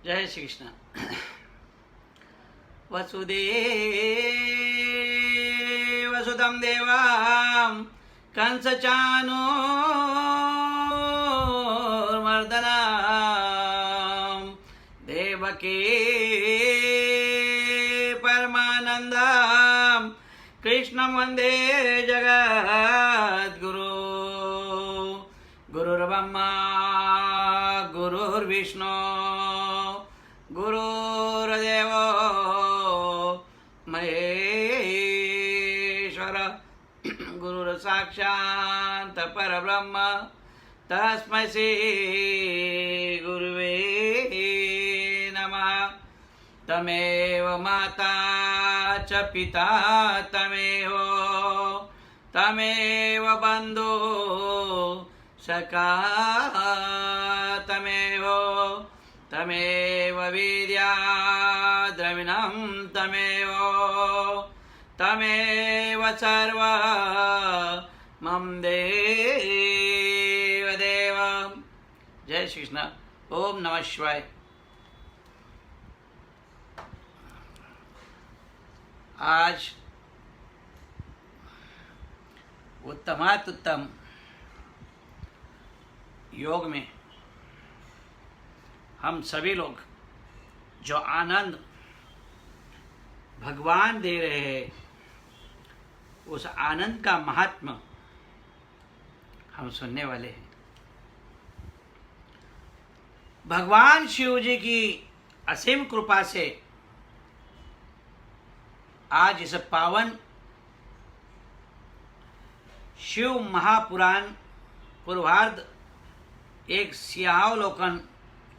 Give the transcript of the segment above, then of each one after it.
जय श्री कृष्ण। वसुदेवसुतं देवां कंसचाणूरमर्दनां देवकी परमानन्दां कृष्णं वन्दे जगद्गुरु। गुरुर्ब्रह्मा गुरुर्विष्णु गुरुर्देवो महेश्वर गुरुर्साक्षात् परब्रह्म तस्मै श्री गुरुवे नमः। तमेव माता च पिता तमेव बन्धु सखा तमेव वीर्या द्रविणं तमेव सर्व मम देव। जय श्री कृष्ण। ओम नमः शिवाय। आज उत्तमात्तम योग में हम सभी लोग जो आनंद भगवान दे रहे हैं, उस आनंद का महात्म हम सुनने वाले हैं। भगवान शिव जी की असीम कृपा से आज इस पावन शिव महापुराण पूर्वार्ध एक सिंहावलोकन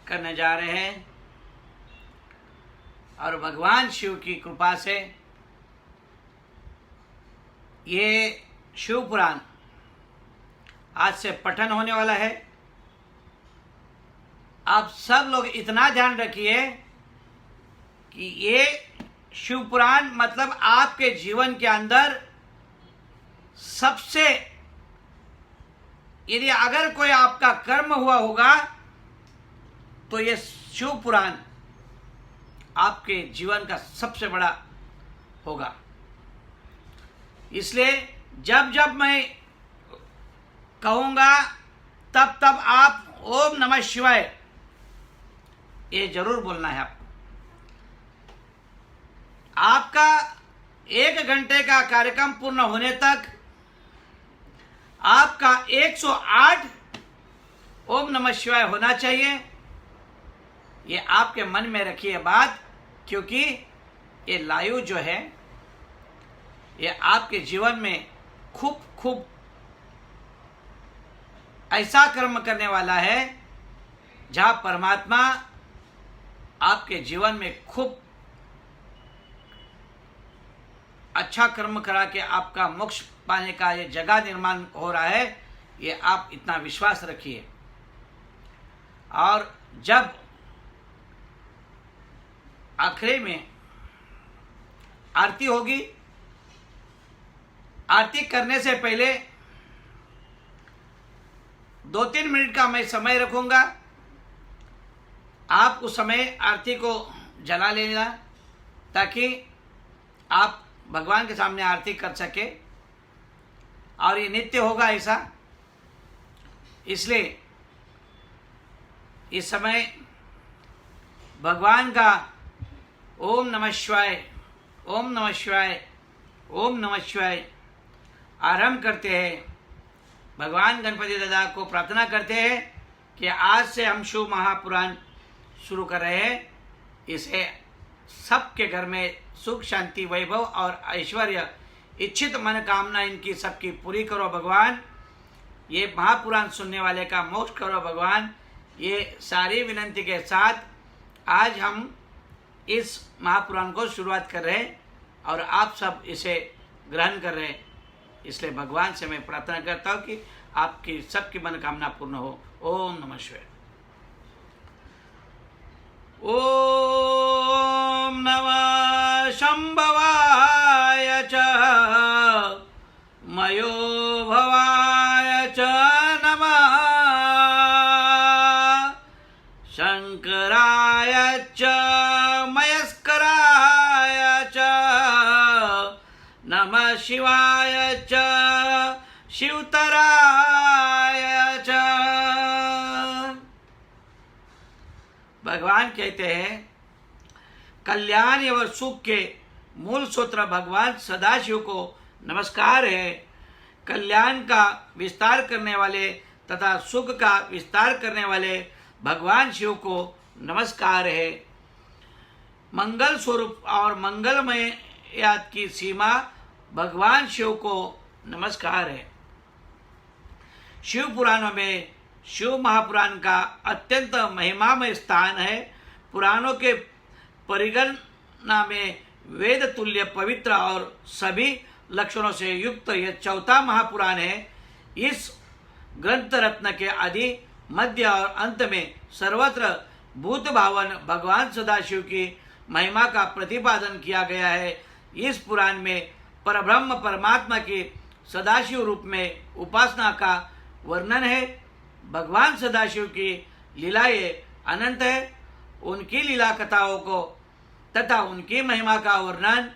करने जा रहे हैं और भगवान शिव की कृपा से ये शिव पुराण आज से पठन होने वाला है। आप सब लोग इतना ध्यान रखिए कि ये शिव पुराण मतलब आपके जीवन के अंदर सबसे, यदि अगर कोई आपका कर्म हुआ होगा तो ये शिव पुराण आपके जीवन का सबसे बड़ा होगा। इसलिए जब जब मैं कहूँगा तब तब आप ओम नमः शिवाय ये जरूर बोलना है आपको। आपका 1 घंटे का कार्यक्रम पूर्ण होने तक आपका 108 ओम नमः शिवाय होना चाहिए। ये आपके मन में रखिए बात, क्योंकि ये लाइव जो है ये आपके जीवन में खूब ऐसा कर्म करने वाला है जहां परमात्मा आपके जीवन में खूब अच्छा कर्म करा के आपका मोक्ष पाने का ये जगह निर्माण हो रहा है। ये आप इतना विश्वास रखिए। और जब आखिरी में आरती होगी, आरती करने से पहले 2-3 मिनट का मैं समय रखूंगा। आप उस समय आरती को जला लेना ताकि आप भगवान के सामने आरती कर सके। और ये नित्य होगा ऐसा, इसलिए इस समय भगवान का ओम नमः शिवाय, ओम नमः शिवाय, ओम नमः शिवाय आरंभ करते हैं। भगवान गणपति दादा को प्रार्थना करते हैं कि आज से हम शिव महापुराण शुरू कर रहे हैं। इसे सबके घर में सुख शांति वैभव और ऐश्वर्य इच्छित मनोकामना इनकी सबकी पूरी करो भगवान। ये महापुराण सुनने वाले का मोक्ष करो भगवान। ये सारी विनंती के साथ आज हम इस महापुराण को शुरुआत कर रहे हैं और आप सब इसे ग्रहण कर रहे हैं। इसलिए भगवान से मैं प्रार्थना करता हूँ कि आपकी सबकी मनोकामना पूर्ण हो। ओम नमः शिवाय। ओम नमः शंभवाय च मयो भवाय च नमः। शं शंकराय च मयस्कराय च नमः शिवाय च शिवतराय च। भगवान कहते हैं कल्याण एवं सुख के मूल सूत्र भगवान सदाशिव को नमस्कार है। कल्याण का विस्तार करने वाले तथा सुख का विस्तार करने वाले भगवान शिव को नमस्कार है। मंगल स्वरूप और मंगलमय याद की सीमा भगवान शिव को नमस्कार है। शिव पुराणों में शिव महापुराण का अत्यंत महिमामय स्थान है। पुराणों के परिगणना में वेद तुल्य पवित्र और सभी लक्षणों से युक्त यह चौथा महापुराण है। इस ग्रंथ रत्न के आदि मध्य और अंत में सर्वत्र भूत भावन भगवान सदाशिव की महिमा का प्रतिपादन किया गया है। इस पुराण में परब्रह्म परमात्मा की सदाशिव रूप में उपासना का वर्णन है। भगवान सदाशिव की लीलाएं अनंत है। उनकी लीला कथाओं को तथा उनकी महिमा का वर्णन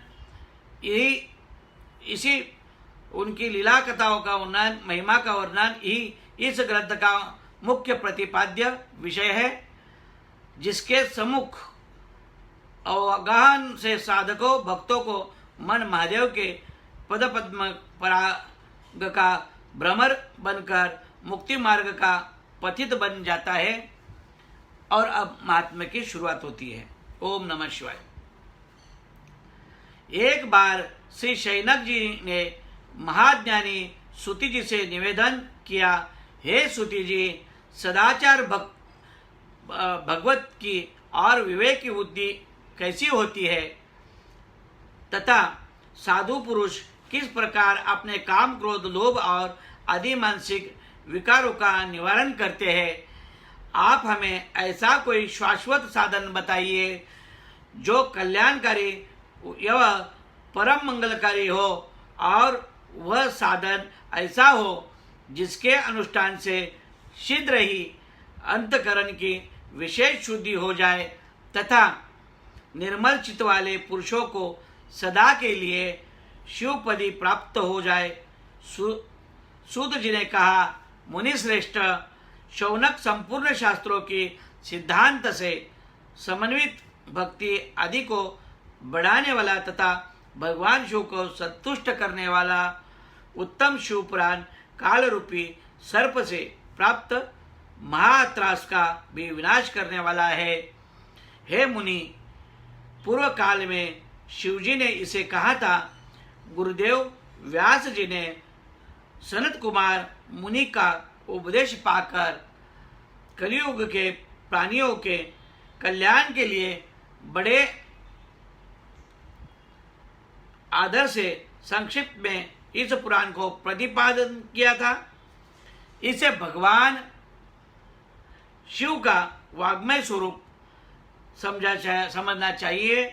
इसी उनकी लीला कथाओं का वर्णन महिमा का वर्णन ही इस ग्रंथ का मुख्य प्रतिपाद्य विषय है, जिसके सम्मुख अवगाहन से साधकों भक्तों को मन महादेव के पद पद्म पराग का भ्रमर बनकर मुक्ति मार्ग का पथित बन जाता है। और अब महात्म्य की शुरुआत होती है। ओम नमः शिवाय। एक बार श्री शैनक जी ने महाज्ञानी सूति जी से निवेदन किया, हे सूति जी, सदाचार भगवत की और विवेक की बुद्धि कैसी होती है तथा साधु पुरुष किस प्रकार अपने काम क्रोध लोभ और आदि मानसिक विकारों का निवारण करते हैं। आप हमें ऐसा कोई शाश्वत साधन बताइए जो कल्याणकारी एवं परम मंगलकारी हो, और वह साधन ऐसा हो जिसके अनुष्ठान से शीघ्र ही अंतकरण की विशेष शुद्धि हो जाए तथा निर्मल चित्त वाले पुरुषों को सदा के लिए शिवपदी प्राप्त हो जाए। सूत जी ने कहा, मुनि श्रेष्ठ, शौनक संपूर्ण शास्त्रों की सिद्धांत से समन्वित भक्ति आदि को बढ़ाने वाला तथा भगवान शिव को संतुष्ट करने वाला उत्तम शिव पुराण काल रूपी सर्प से प्राप्त महात्रास का भी विनाश करने वाला है। हे मुनि, पूर्व काल में शिवजी ने इसे कहा था। गुरुदेव व्यास जी ने सनत कुमार मुनि का उपदेश पाकर कलियुग के प्राणियों के कल्याण के लिए बड़े आदर से संक्षिप्त में इस पुराण को प्रतिपादन किया था। इसे भगवान शिव का वाग्मय स्वरूप समझना चाहिए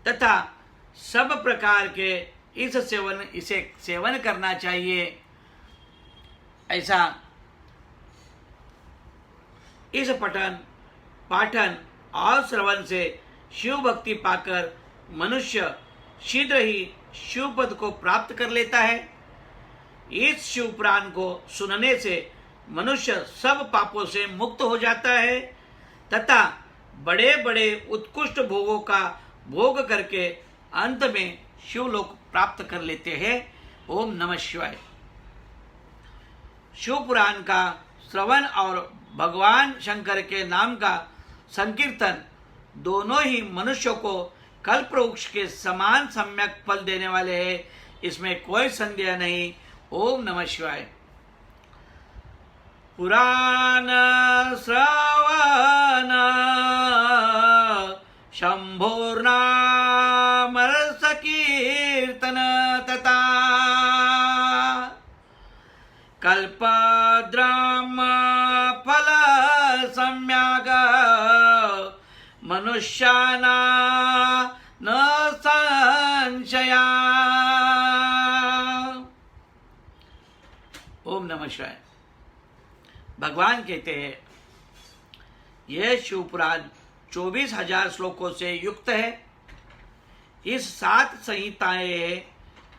तथा सब प्रकार के इसे सेवन करना चाहिए। ऐसा इस पठन पाठन और श्रवण से शिव भक्ति पाकर मनुष्य शीघ्र ही शिव पद को प्राप्त कर लेता है। इस शिव पुराण को सुनने से मनुष्य सब पापों से मुक्त हो जाता है तथा बड़े बड़े उत्कृष्ट भोगों का भोग करके अंत में शिवलोक प्राप्त कर लेते हैं। ओम नमः शिवाय। शिव पुराण का श्रवण और भगवान शंकर के नाम का संकीर्तन दोनों ही मनुष्यों को कल्प वृक्ष के समान सम्यक फल देने वाले हैं, इसमें कोई संदेह नहीं। ओम नमः शिवाय। पुराण श्रवण शंभोर्नाम रस कीर्तन तथा कल्पद्राम फल सम्यग मनुष्याना न संशया। ओम नमः शिवाय। भगवान कहते हैं, यह शिव पुराण 24,000 श्लोकों से युक्त है। इस 7 संहिताएं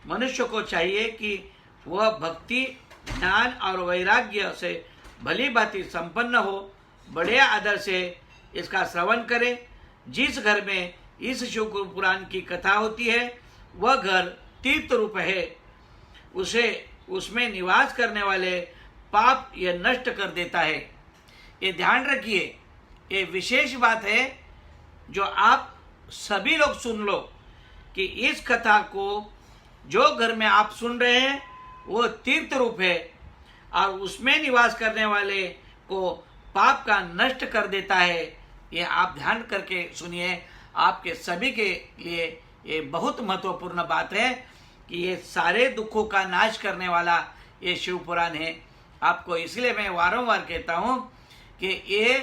मनुष्य को चाहिए कि वह भक्ति, ज्ञान और वैराग्य से भली भांति संपन्न हो, बड़े आदर से इसका श्रवण करे। जिस घर में इस शिव पुराण की कथा होती है वह घर तीर्थ रूप है, उसमें निवास करने वाले पाप यह नष्ट कर देता है। ये ध्यान रखिए, ये विशेष बात है जो आप सभी लोग सुन लो कि इस कथा को जो घर में आप सुन रहे हैं वो तीर्थ रूप है और उसमें निवास करने वाले को पाप का नष्ट कर देता है। ये आप ध्यान करके सुनिए, आपके सभी के लिए ये बहुत महत्वपूर्ण बात है कि ये सारे दुखों का नाश करने वाला ये शिव पुराण है। आपको इसलिए मैं वारंवार कहता हूँ कि ये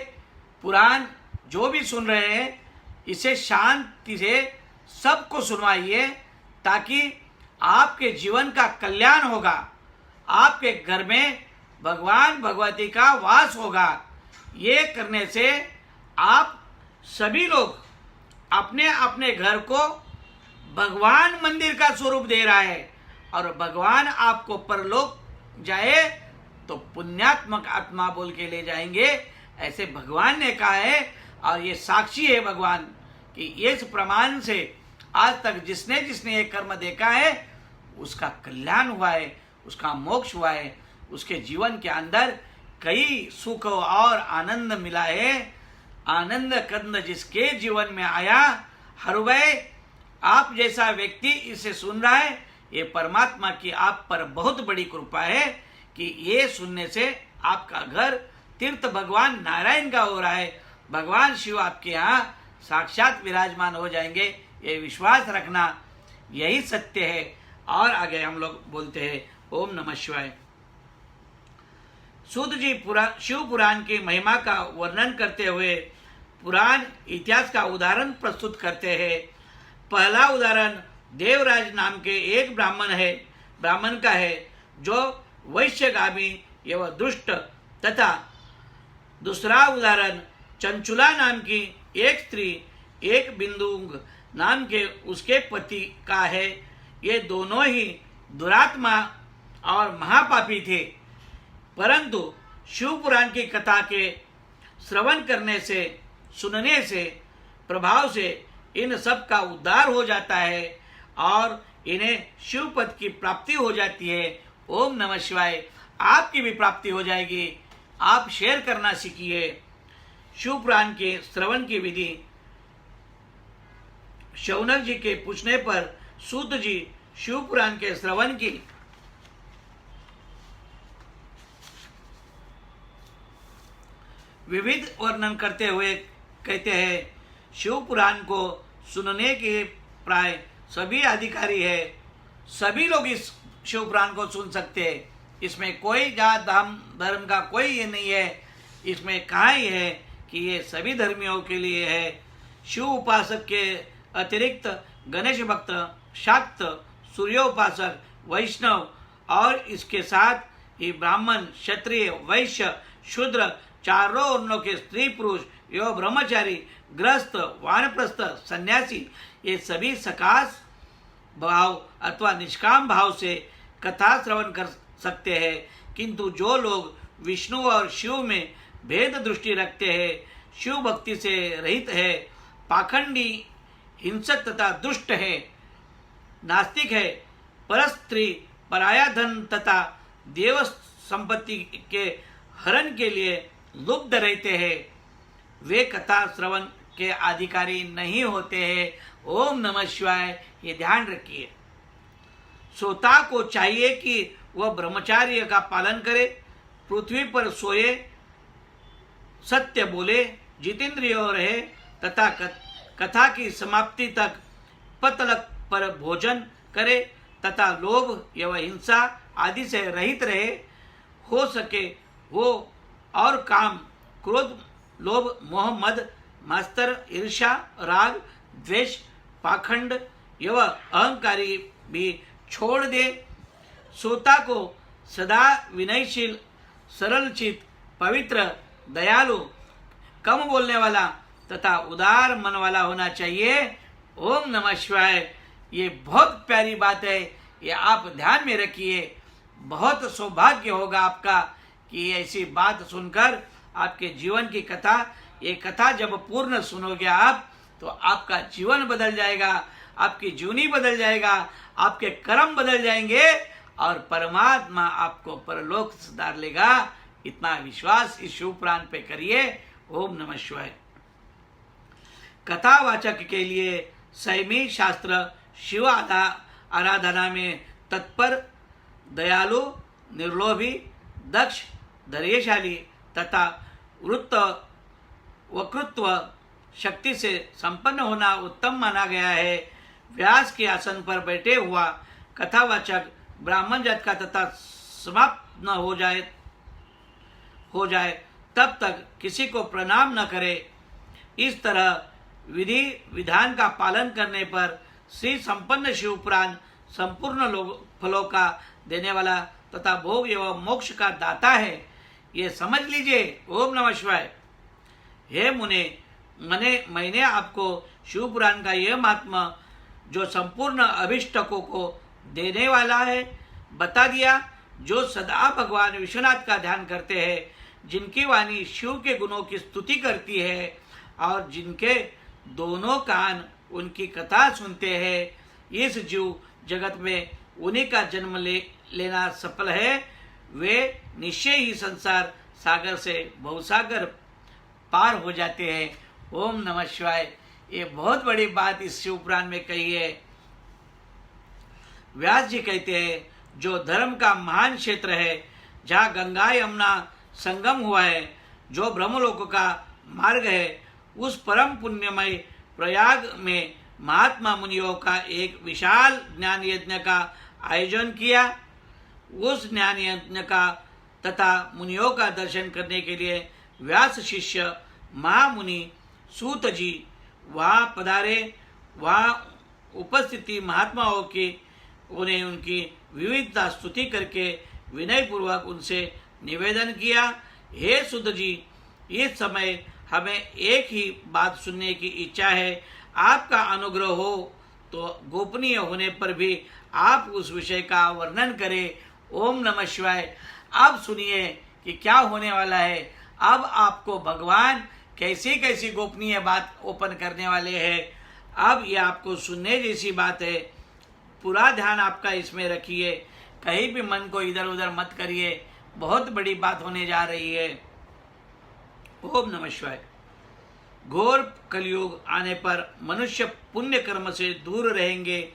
पुराण जो भी सुन रहे हैं इसे शांति से सबको सुनवाइए, ताकि आपके जीवन का कल्याण होगा, आपके घर में भगवान भगवती का वास होगा। ये करने से आप सभी लोग अपने अपने घर को भगवान मंदिर का स्वरूप दे रहा है और भगवान आपको परलोक जाए तो पुण्यात्मक आत्मा बोल के ले जाएंगे, ऐसे भगवान ने कहा है। और ये साक्षी है भगवान कि इस प्रमाण से आज तक जिसने जिसने ये कर्म देखा है उसका कल्याण हुआ है, उसका मोक्ष हुआ है, उसके जीवन के अंदर कई सुख और आनंद मिला है। आनंद कंद जिसके जीवन में आया, हर वह आप जैसा व्यक्ति इसे सुन रहा है, ये परमात्मा की आप पर बहुत बड़ी कृपा है कि ये सुनने से आपका घर तीर्थ भगवान नारायण का हो रहा है। भगवान शिव आपके यहाँ साक्षात विराजमान हो जाएंगे, ये विश्वास रखना, यही सत्य है। और आगे हम लोग बोलते हैं ओम नमः शिवाय। सूत जी शिव पुराण की महिमा का वर्णन करते हुए पुराण इतिहास का उदाहरण प्रस्तुत करते हैं। पहला उदाहरण देवराज नाम के एक ब्राह्मण का है जो वैश्यगामी एवं दुष्ट, तथा दूसरा उदाहरण चंचुला नाम की एक स्त्री एक बिंदुंग नाम के उसके पति का है। ये दोनों ही दुरात्मा और महापापी थे, परंतु शिव पुराण की कथा के श्रवण करने से, सुनने से, प्रभाव से इन सब का उद्धार हो जाता है और इन्हें शिव पद की प्राप्ति हो जाती है। ओम नमः शिवाय। आपकी भी प्राप्ति हो जाएगी। आप शेयर करना सीखिए। शिव पुराण के श्रवण की विधि। शौनक जी के पूछने पर सूत जी शिव पुराण के श्रवण की विविध वर्णन करते हुए कहते हैं, शिव पुराण को सुनने के प्राय सभी अधिकारी है। सभी लोग इस शिव पुराण को सुन सकते हैं। इसमें कोई जात धर्म का कोई ये नहीं है। इसमें कहा ही है कि ये सभी धर्मियों के लिए है। शिव उपासक के अतिरिक्त गणेश भक्त, शाक्त, सूर्योपासक, वैष्णव और इसके साथ ही ब्राह्मण, क्षत्रिय, वैश्य, शूद्र, चारों वर्णों के स्त्री पुरुष एवं ब्रह्मचारी, गृहस्थ, वानप्रस्थ, सन्यासी, ये सभी सकाश भाव अथवा निष्काम भाव से कथा श्रवण कर सकते हैं। किंतु जो लोग विष्णु और शिव में भेद दृष्टि रखते हैं, शिव भक्ति से रहित है, पाखंडी, हिंसक तथा दुष्ट है, नास्तिक है, परस्त्री, पराया धन तथा देव संपत्ति के हरण के लिए लुब्ध रहते हैं, वे कथा श्रवण के अधिकारी नहीं होते हैं। ओम नमः शिवाय। ये ध्यान रखिए। श्रोता को चाहिए कि वह ब्रह्मचार्य का पालन करे, पृथ्वी पर सोए, सत्य बोले, जितेंद्रिय रहे तथा कथा की समाप्ति तक पतलक पर भोजन करे तथा लोभ एवं हिंसा आदि से रहित रहे, हो सके वो और काम, क्रोध, लोभ, मोह, मद, मास्तर, ईर्ष्या, राग, द्वेष, पाखंड एवं अहंकारी भी छोड़ दे। श्रोता को सदा विनयशील, सरलचित, पवित्र, दयालु, कम बोलने वाला तथा उदार मन वाला होना चाहिए। ओम नमः शिवाय। ये बहुत प्यारी बात है, ये आप ध्यान में रखिए। बहुत सौभाग्य होगा आपका कि ऐसी बात सुनकर आपके जीवन की कथा, ये कथा जब पूर्ण सुनोगे आप तो आपका जीवन बदल जाएगा, आपकी जीवनी बदल जाएगा, आपके कर्म बदल जाएंगे और परमात्मा आपको परलोक सुधार लेगा। इतना विश्वास इस शिव पुराण पे करिए। ओम नमः शिवाय। कथावाचक के लिए संयमी शास्त्र शिव आराधना में तत्पर, दयालु, निर्लोभी, दक्ष, धैर्यशाली तथा वक्तृत्व शक्ति से संपन्न होना उत्तम माना गया है। व्यास के आसन पर बैठे हुआ कथावाचक ब्राह्मण जात का तथा समाप्त न हो जाए तब तक किसी को प्रणाम न करे। इस तरह विधि विधान का पालन करने पर श्री संपन्न शिव पुराण संपूर्ण फलों का देने वाला तथा भोग एवं मोक्ष का दाता है, ये समझ लीजिए। ओम नमः शिवाय। हे मुने, मैंने आपको शिव पुराण का यह महात्मा जो संपूर्ण अभिष्टकों को देने वाला है बता दिया। जो सदा भगवान विश्वनाथ का ध्यान करते हैं, जिनकी वाणी शिव के गुणों की स्तुति करती है और जिनके दोनों कान उनकी कथा सुनते हैं, इस जीव जगत में उन्हीं का जन्म लेना सफल है। वे निश्चय ही संसार सागर से भवसागर पार हो जाते हैं। ओम नमः शिवाय। ये बहुत बड़ी बात इस शिव पुराण में कही है। व्यास जी कहते हैं, जो धर्म का महान क्षेत्र है, जहाँ गंगा यमुना संगम हुआ है, जो ब्रह्मलोक का मार्ग है, उस परम पुण्यमय प्रयाग में महात्मा मुनियों का एक विशाल ज्ञान यज्ञ का आयोजन किया। उस ज्ञान यज्ञ का तथा मुनियों का दर्शन करने के लिए व्यास शिष्य महामुनि सूत जी वहाँ पधारे। वहाँ उपस्थिति महात्माओं की उन्हें उनकी विविधता स्तुति करके विनय पूर्वक उनसे निवेदन किया, हे सूत जी, इस समय हमें एक ही बात सुनने की इच्छा है। आपका अनुग्रह हो तो गोपनीय होने पर भी आप उस विषय का वर्णन करें। ओम नमः शिवाय। अब सुनिए कि क्या होने वाला है। अब आपको भगवान कैसी कैसी गोपनीय बात ओपन करने वाले हैं। अब ये आपको सुनने जैसी बात है। पूरा ध्यान आपका इसमें रखिए, कहीं भी मन को इधर उधर मत करिए। बहुत बड़ी बात होने जा रही है। ओम नमः शिवाय। घोर कलयुग आने पर मनुष्य पुण्य कर्म से दूर रहेंगे,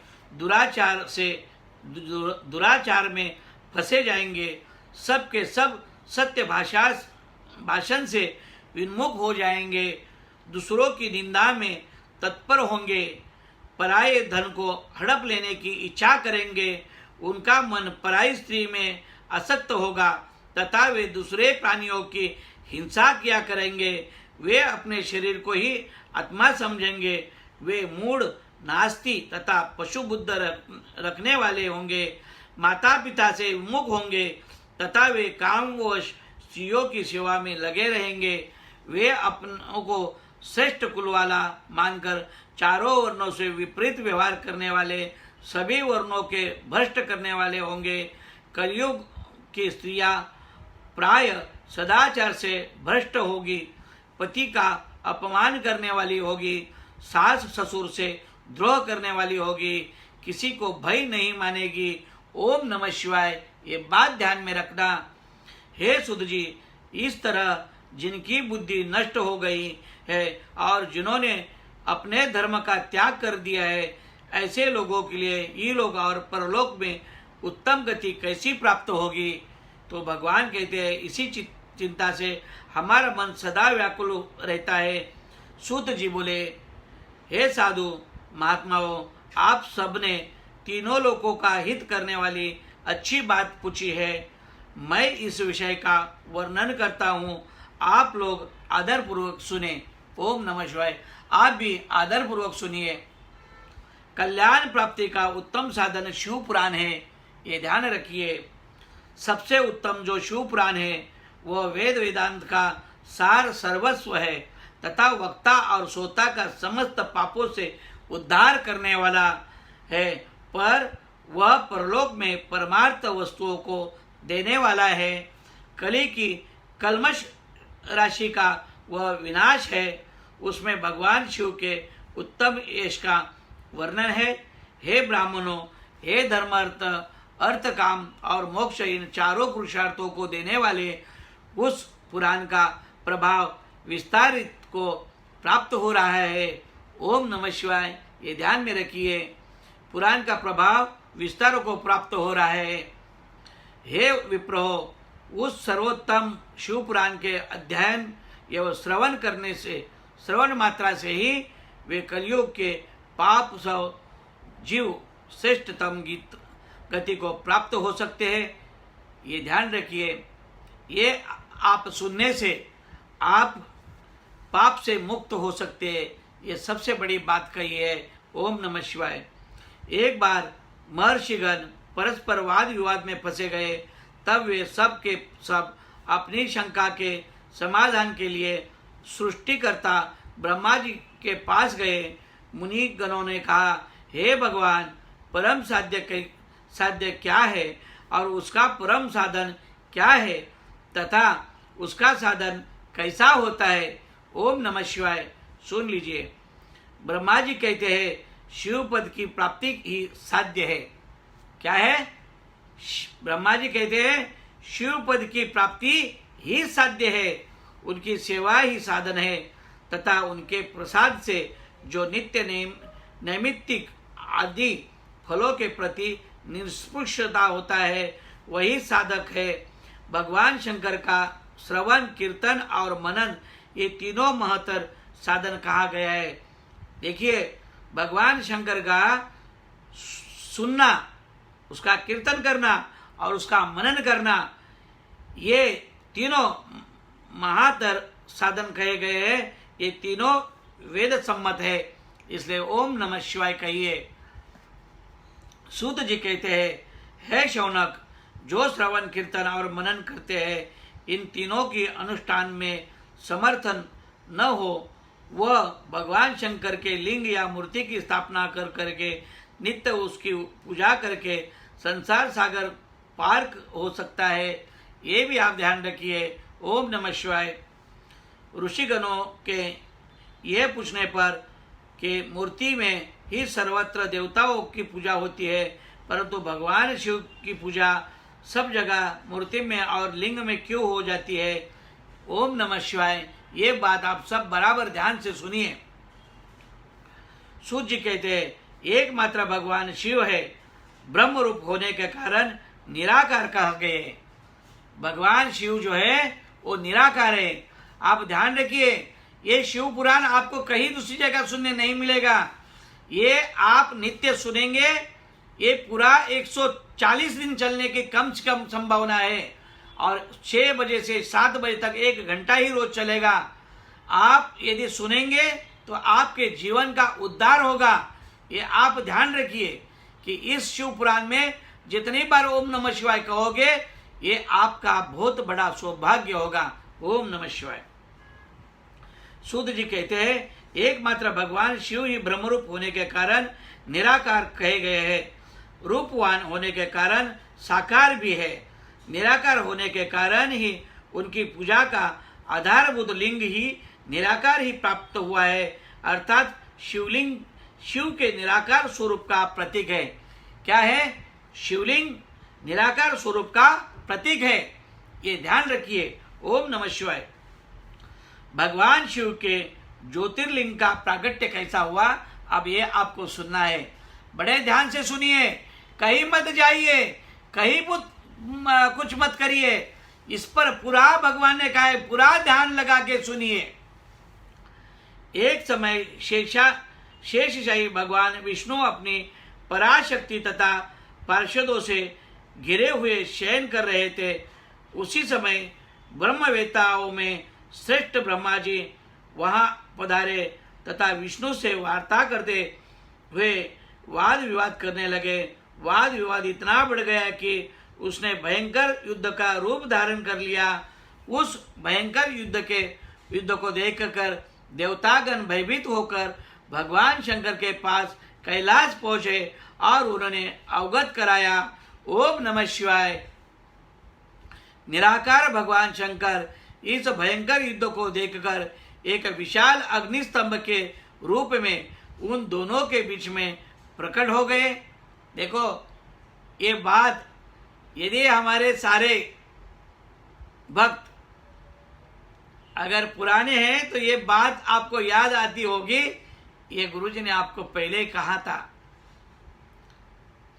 दुराचार में फंसे जाएंगे, सबके सब सत्य भाषण से विन्मुख हो जाएंगे, दूसरों की निंदा में तत्पर होंगे, पराये धन को हड़प लेने की इच्छा करेंगे, उनका मन पराई स्त्री में आसक्त होगा तथा वे दूसरे प्राणियों की हिंसा किया करेंगे। वे अपने शरीर को ही आत्मा समझेंगे। वे मूढ़, नास्ती तथा पशु बुद्ध रखने वाले होंगे। माता पिता से विमुख होंगे तथा वे कामवश स्त्रियों की सेवा में लगे रहेंगे। वे अपनों को श्रेष्ठ कुल वाला मानकर चारों वर्णों से विपरीत व्यवहार करने वाले, सभी वर्णों के भ्रष्ट करने वाले होंगे। कलयुग की स्त्रियां प्राय सदाचार से भ्रष्ट होगी, पति का अपमान करने वाली होगी, सास ससुर से द्रोह करने वाली होगी, किसी को भय नहीं मानेगी। ओम नमः शिवाय। ये बात ध्यान में रखना। हे सुध जी, इस तरह जिनकी बुद्धि नष्ट हो गई है और जिन्होंने अपने धर्म का त्याग कर दिया है, ऐसे लोगों के लिए इहलोक और परलोक में उत्तम गति कैसी प्राप्त होगी। तो भगवान कहते हैं, इसी चिंता से हमारा मन सदा व्याकुल रहता है। सूत जी बोले, हे साधु महात्माओं, आप सबने तीनों लोगों का हित करने वाली अच्छी बात पूछी है। मैं इस विषय का वर्णन करता हूँ, आप लोग आदर पूर्वक सुने। ओम नमः शिवाय। आप भी आदर पूर्वक सुनिए। कल्याण प्राप्ति का उत्तम साधन शिव पुराण है, ये ध्यान रखिए। सबसे उत्तम जो शिव पुराण है वह वेद वेदांत का सार सर्वस्व है। तथा वक्ता और श्रोता का समस्त पापों से उद्धार करने वाला है, पर वह परलोक में परमार्थ वस्तुओं को देने वाला है। कली की कल्मश राशि का वह विनाश है। उसमें भगवान शिव के उत्तम यश का वर्णन है। हे ब्राह्मणों, हे धर्मार्थ अर्थ काम और मोक्ष, इन चारों पुरुषार्थों को देने वाले उस पुराण का प्रभाव विस्तारित को प्राप्त हो रहा है। ओम नमः शिवाय। ये ध्यान में रखिए, पुराण का प्रभाव विस्तार को प्राप्त हो रहा है। हे विप्रो, उस सर्वोत्तम शिव पुराण के अध्ययन एवं श्रवण करने से, श्रवण मात्रा से ही वे कलयुग के पाप सव जीव श्रेष्ठतम गति को प्राप्त हो सकते हैं। ये ध्यान रखिए, ये आप सुनने से आप पाप से मुक्त हो सकते हैं। ये सबसे बड़ी बात कही है। ओम नमः शिवाय। एक बार महर्षिगण परस्पर वाद विवाद में फंसे गए। तब वे सब के सब अपनी शंका के समाधान के लिए सृष्टिकर्ता ब्रह्मा जी के पास गए। मुनि गणों ने कहा, हे भगवान, परम साध्य क्या है और उसका परम साधन क्या है तथा उसका साधन कैसा होता है? ओम नमः शिवाय। सुन लीजिए, ब्रह्मा जी कहते हैं शिव पद की प्राप्ति ही साध्य है। क्या है? ब्रह्मा जी कहते हैं शिव पद की प्राप्ति ही साध्य है, उनकी सेवा ही साधन है तथा उनके प्रसाद से जो नित्य नैमित्तिक आदि फलों के प्रति निष्पृषता होता है वही साधक है। भगवान शंकर का श्रवण, कीर्तन और मनन ये तीनों महत्तर साधन कहा गया है। देखिए, भगवान शंकर का सुनना, उसका कीर्तन करना और उसका मनन करना, ये तीनों महातर साधन कहे गए हैं। ये तीनों वेद सम्मत है, इसलिए ओम नमः शिवाय कहिए। सूत जी कहते हैं, हे शौनक, जो श्रवण, कीर्तन और मनन करते हैं, इन तीनों की अनुष्ठान में समर्थन न हो, वह भगवान शंकर के लिंग या मूर्ति की स्थापना कर करके नित्य उसकी पूजा करके संसार सागर पार हो सकता है। ये भी आप ध्यान रखिए। ओम नमः शिवाय। ऋषिगणों के यह पूछने पर कि मूर्ति में ही सर्वत्र देवताओं की पूजा होती है, परंतु भगवान शिव की पूजा सब जगह मूर्ति में और लिंग में क्यों हो जाती है? ओम नमः शिवाय। ये बात आप सब बराबर ध्यान से सुनिए। सूत जी कहते हैं, एकमात्र भगवान शिव है, ब्रह्म रूप होने के कारण निराकार कहा गए। भगवान शिव जो है वो निराकार है। आप ध्यान रखिए, ये शिव पुराण आपको कहीं दूसरी जगह सुनने नहीं मिलेगा। ये आप नित्य सुनेंगे। ये पूरा 140 दिन चलने की कम से कम संभावना है और 6 बजे से 7 बजे तक 1 घंटा ही रोज चलेगा। आप यदि सुनेंगे तो आपके जीवन का उद्धार होगा। ये आप ध्यान रखिए कि इस शिव पुराण में जितनी बार ओम नमः शिवाय कहोगे, ये आपका बहुत बड़ा सौभाग्य होगा। ओम नमः शिवाय। सूत जी कहते हैं, एकमात्र भगवान शिव ही ब्रह्मरूप होने के कारण निराकार कहे गए हैं। रूपवान होने के कारण साकार भी है। निराकार होने के कारण ही उनकी पूजा का आधारभूत लिंग ही निराकार ही प्राप्त हुआ है, अर्थात शिवलिंग शिव के निराकार स्वरूप का प्रतीक है। क्या है? शिवलिंग निराकार स्वरूप का प्रतीक है। ये ध्यान रखिए। ओम नमः शिवाय। भगवान शिव के ज्योतिर्लिंग का प्रागट्य कैसा हुआ, अब ये आपको सुनना है। बड़े ध्यान से सुनिए, कहीं मत जाइए, कहीं कुछ मत करिए। इस पर पूरा भगवान ने कहा है, पूरा ध्यान लगा के सुनिए। एक समय शेषशाही भगवान विष्णु अपनी पराशक्ति तथा पार्षदों से घिरे हुए शयन कर रहे थे। उसी समय ब्रह्मवेत्ताओं में श्रेष्ठ ब्रह्मा जी वहां पधारे तथा विष्णु से वार्ता करते हुए वाद विवाद करने लगे। वाद विवाद इतना बढ़ गया कि उसने भयंकर युद्ध का रूप धारण कर लिया। उस भयंकर युद्ध को देख कर देवतागण भयभीत होकर भगवान शंकर के पास कैलाश पहुंचे और उन्होंने अवगत कराया। ओम नमः शिवाय। निराकार भगवान शंकर इस भयंकर युद्ध को देखकर एक विशाल अग्निस्तंभ के रूप में उन दोनों के बीच में प्रकट हो गए। देखो, ये बात यदि हमारे सारे भक्त अगर पुराने हैं तो ये बात आपको याद आती होगी। ये गुरुजी ने आपको पहले कहा था।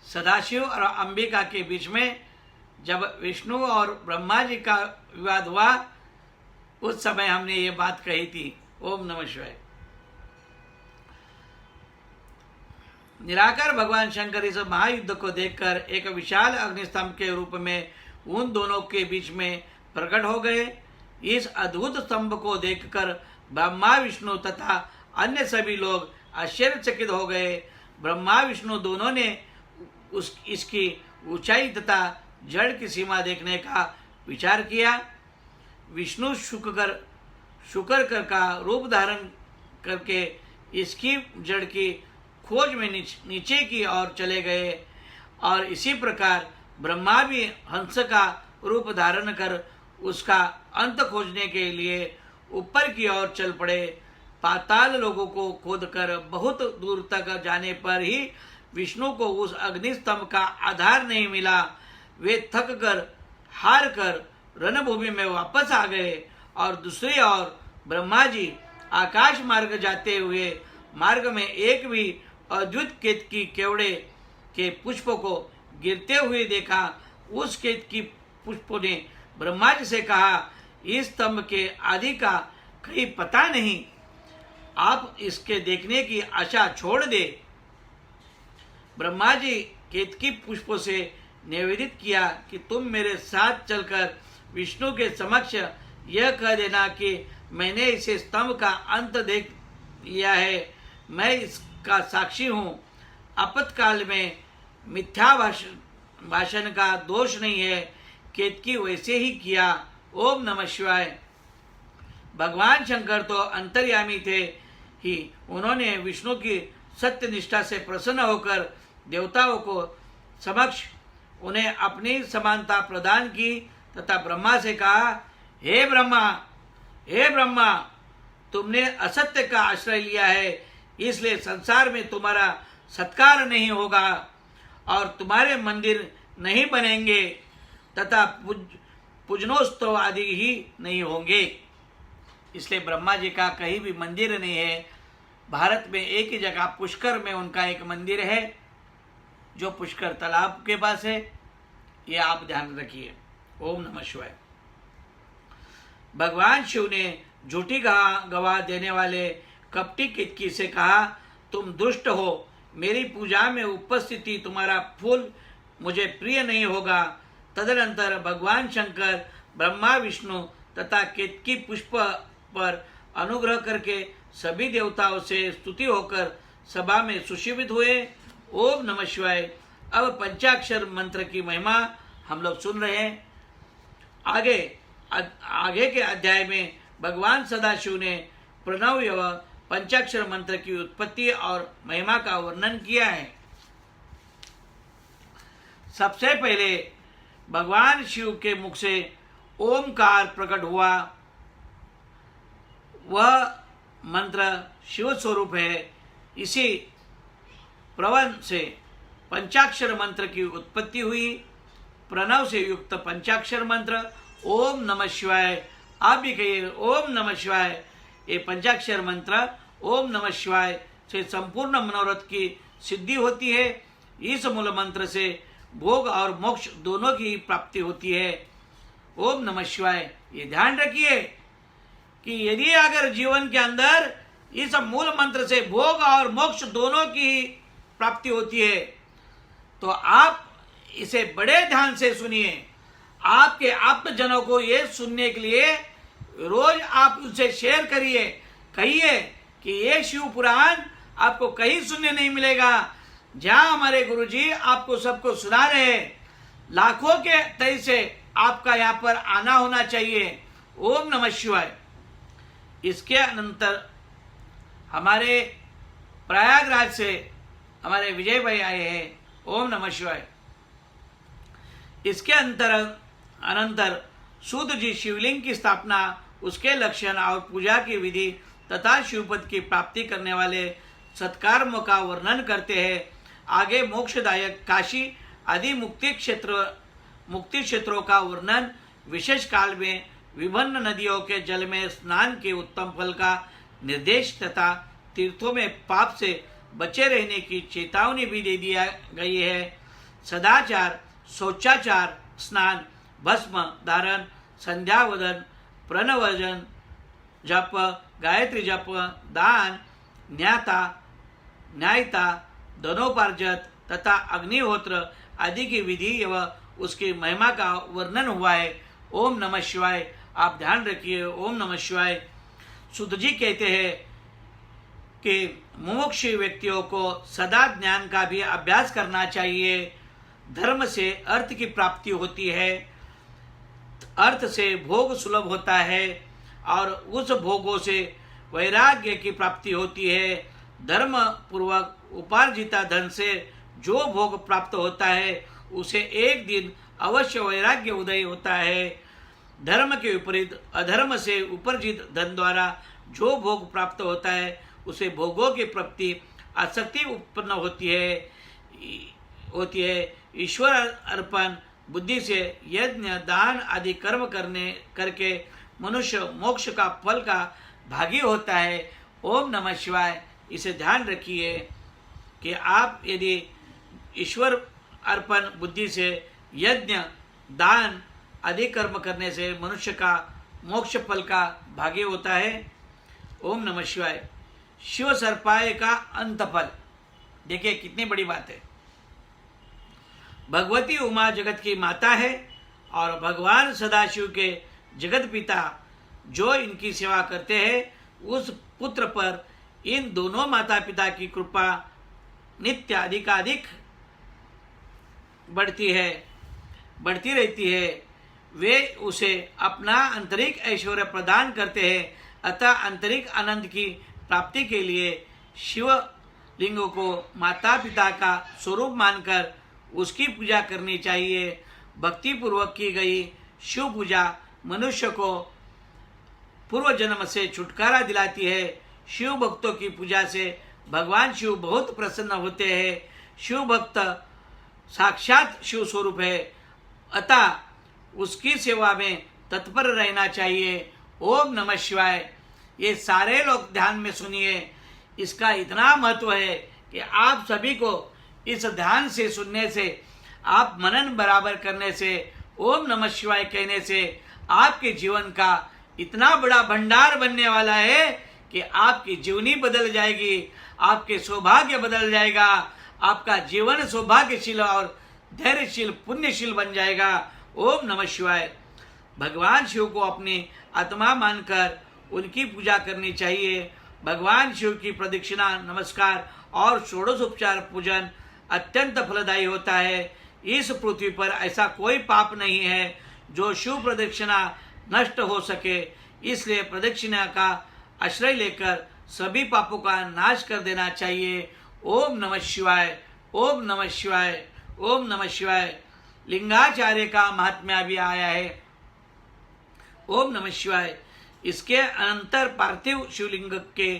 सदाशिव और अंबिका के बीच में जब विष्णु और ब्रह्मा जी का विवाद हुआ, उस समय हमने ये बात कही थी। ओम नमः शिवाय। निराकार भगवान शंकर इस महायुद्ध को देखकर एक विशाल अग्निस्तंभ के रूप में उन दोनों के बीच में प्रकट हो गए। इस अद्भुत स्तंभ को देखकर ब्रह्मा विष्णु तथा अन्य सभी लोग आश्चर्यचकित हो गए। ब्रह्मा विष्णु दोनों ने इसकी ऊंचाई तथा जड़ की सीमा देखने का विचार किया। विष्णु शुक्र का रूप धारण करके इसकी जड़ की खोज में नीचे की ओर चले गए और इसी प्रकार ब्रह्मा भी हंस का रूप धारण कर उसका अंत खोजने के लिए ऊपर की ओर चल पड़े। पाताल लोगों को खोदकर बहुत दूर तक जाने पर ही विष्णु को उस अग्निस्तंभ का आधार नहीं मिला। वे थक कर हार कर रणभूमि में वापस आ गए और दूसरी ओर ब्रह्मा जी आकाश मार्ग जाते हुए मार्ग में एक भी अद्भुत केतकी केवड़े के पुष्पों को गिरते हुए देखा। उस केतकी पुष्पों ने ब्रह्मा जी से कहा, इस स्तंभ के आदि का कहीं पता नहीं, आप इसके देखने की आशा छोड़ दे। ब्रह्मा जी केतकी पुष्पों से निवेदित किया कि तुम मेरे साथ चलकर विष्णु के समक्ष यह कह देना कि मैंने इसे स्तंभ का अंत देख लिया है, मैं इसका साक्षी हूँ। आपत्काल में मिथ्या भाषण का दोष नहीं है। केतकी वैसे ही किया। ओम नमः शिवाय। भगवान शंकर तो अंतर्यामी थे ही, उन्होंने विष्णु की सत्य निष्ठा से प्रसन्न होकर देवताओं को समक्ष उन्हें अपनी समानता प्रदान की तथा ब्रह्मा से कहा, हे ब्रह्मा, तुमने असत्य का आश्रय लिया है, इसलिए संसार में तुम्हारा सत्कार नहीं होगा और तुम्हारे मंदिर नहीं बनेंगे तथा पूजनोत्सव आदि ही नहीं होंगे। इसलिए ब्रह्मा जी का कहीं भी मंदिर नहीं है। भारत में एक ही जगह पुष्कर में उनका एक मंदिर है, जो पुष्कर तालाब के पास है। ये आप ध्यान रखिए। ओम नमः शिवाय। भगवान शिव ने झूठी गवाह देने वाले कपटी केतकी से कहा, तुम दुष्ट हो, मेरी पूजा में उपस्थिति तुम्हारा फूल मुझे प्रिय नहीं होगा। तदनंतर भगवान शंकर ब्रह्मा विष्णु तथा केतकी पुष्प पर अनुग्रह करके सभी देवताओं से स्तुति होकर सभा में सुशीवित हुए। ओम नमः शिवाय। अब पंचाक्षर मंत्र की महिमा हम लोग सुन रहे हैं। आगे के अध्याय में भगवान सदाशिव ने प्रणव एवं पंचाक्षर मंत्र की उत्पत्ति और महिमा का वर्णन किया है। सबसे पहले भगवान शिव के मुख से ओमकार प्रकट हुआ। वह मंत्र शिव स्वरूप है। इसी प्रवन से पंचाक्षर मंत्र की उत्पत्ति हुई। प्रणव से युक्त पंचाक्षर मंत्र ओम नमः शिवाय। आप भी कहिए ओम नमः शिवाय। ये पंचाक्षर मंत्र ओम नमः शिवाय से संपूर्ण मनोरथ की सिद्धि होती है। इस मूल मंत्र से भोग और मोक्ष दोनों की प्राप्ति होती है। ओम नमः शिवाय। ये ध्यान रखिए कि यदि अगर जीवन के अंदर इस मूल मंत्र से भोग और मोक्ष दोनों की प्राप्ति होती है, तो आप इसे बड़े ध्यान से सुनिए। आपके आप्तजनों को ये सुनने के लिए रोज आप उनसे शेयर करिए। कहिए कि ये शिव पुराण आपको कहीं सुनने नहीं मिलेगा। जहां हमारे गुरुजी आपको सबको सुना रहे हैं, लाखों के तय से आपका यहाँ पर आना होना चाहिए। ओम नमः शिवाय। इसके अनंतर हमारे प्रयागराज से हमारे विजय भाई आए हैं। ओम नमः शिवाय। इसके अनंतर सूत जी शिवलिंग की स्थापना, उसके लक्षण और पूजा की विधि तथा शिवपद की प्राप्ति करने वाले सत्कर्मों का वर्णन करते हैं। आगे मोक्षदायक काशी आदि मुक्ति क्षेत्रों का वर्णन, विशेष काल में विभिन्न नदियों के जल में स्नान के उत्तम फल का निर्देश तथा तीर्थों में पाप से बचे रहने की चेतावनी भी दे दिया गई है। सदाचार, शौचाचार, स्नान, भस्म धारण, संध्यावदन, प्रणवर्जन, जप, गायत्री जप, दान, न्यायता, धनोपार्जन तथा अग्निहोत्र आदि की विधि एवं उसकी महिमा का वर्णन हुआ है। ओम नमः शिवाय। आप ध्यान रखिए। ओम नमः शिवाय। सुध जी कहते हैं कि मुमुक्षु व्यक्तियों को सदा ज्ञान का भी अभ्यास करना चाहिए। धर्म से अर्थ की प्राप्ति होती है, अर्थ से भोग सुलभ होता है और उस भोगों से वैराग्य की प्राप्ति होती है। धर्म पूर्वक उपार्जिता धन से जो भोग प्राप्त होता है उसे एक दिन अवश्य वैराग्य उदय होता है। धर्म के विपरीत अधर्म से उपार्जित धन द्वारा जो भोग प्राप्त होता है उसे भोगों की प्राप्ति आसक्ति उत्पन्न होती है। ईश्वर अर्पण बुद्धि से यज्ञ, दान आदि कर्म करके मनुष्य मोक्ष का फल का भागी होता है। ओम नमः शिवाय। इसे ध्यान रखिए कि आप यदि ईश्वर अर्पण बुद्धि से यज्ञ, दान आदि कर्म करने से मनुष्य का मोक्ष फल का भागी होता है। ओम नमः शिवाय। शिव सर्पाय का अंत फल, देखिए कितनी बड़ी बात है। भगवती उमा जगत की माता है और भगवान सदाशिव के जगत पिता जो इनकी सेवा करते हैं उस पुत्र पर इन दोनों माता पिता की कृपा नित्य अधिकाधिक बढ़ती रहती है। वे उसे अपना आंतरिक ऐश्वर्य प्रदान करते हैं। अतः आंतरिक आनंद की प्राप्ति के लिए शिवलिंग को माता पिता का स्वरूप मानकर उसकी पूजा करनी चाहिए। भक्ति पूर्वक की गई शिव पूजा मनुष्य को पूर्व जन्म से छुटकारा दिलाती है। शिव भक्तों की पूजा से भगवान शिव बहुत प्रसन्न होते हैं। शिव भक्त साक्षात शिव स्वरूप है, अतः उसकी सेवा में तत्पर रहना चाहिए। ओम नमः शिवाय। ये सारे लोग ध्यान में सुनिए। इसका इतना महत्व है कि आप सभी को इस ध्यान से सुनने से, आप मनन बराबर करने से, ओम नमः शिवाय कहने से आपके जीवन का इतना बड़ा भंडार बनने वाला है कि आपकी जीवनी बदल जाएगी, आपके सौभाग्य बदल जाएगा, आपका जीवन सौभाग्यशील और धैर्यशील पुण्यशील बन जाएगा। ओम नमः शिवाय। भगवान शिव को अपनी आत्मा मानकर उनकी पूजा करनी चाहिए। भगवान शिव की प्रदक्षिणा, नमस्कार और षोडशोपचार पूजन अत्यंत फलदायी होता है। इस पृथ्वी पर ऐसा कोई पाप नहीं है जो शिव प्रदक्षिणा नष्ट हो सके। इसलिए प्रदक्षिणा का आश्रय लेकर सभी पापों का नाश कर देना चाहिए। ओम नमः शिवाय। ओम नमः शिवाय। ओम नमः शिवाय। लिंगाचार्य का महात्म्य भी आया है। ओम नमः शिवाय। इसके अनंतर पार्थिव शिवलिंग के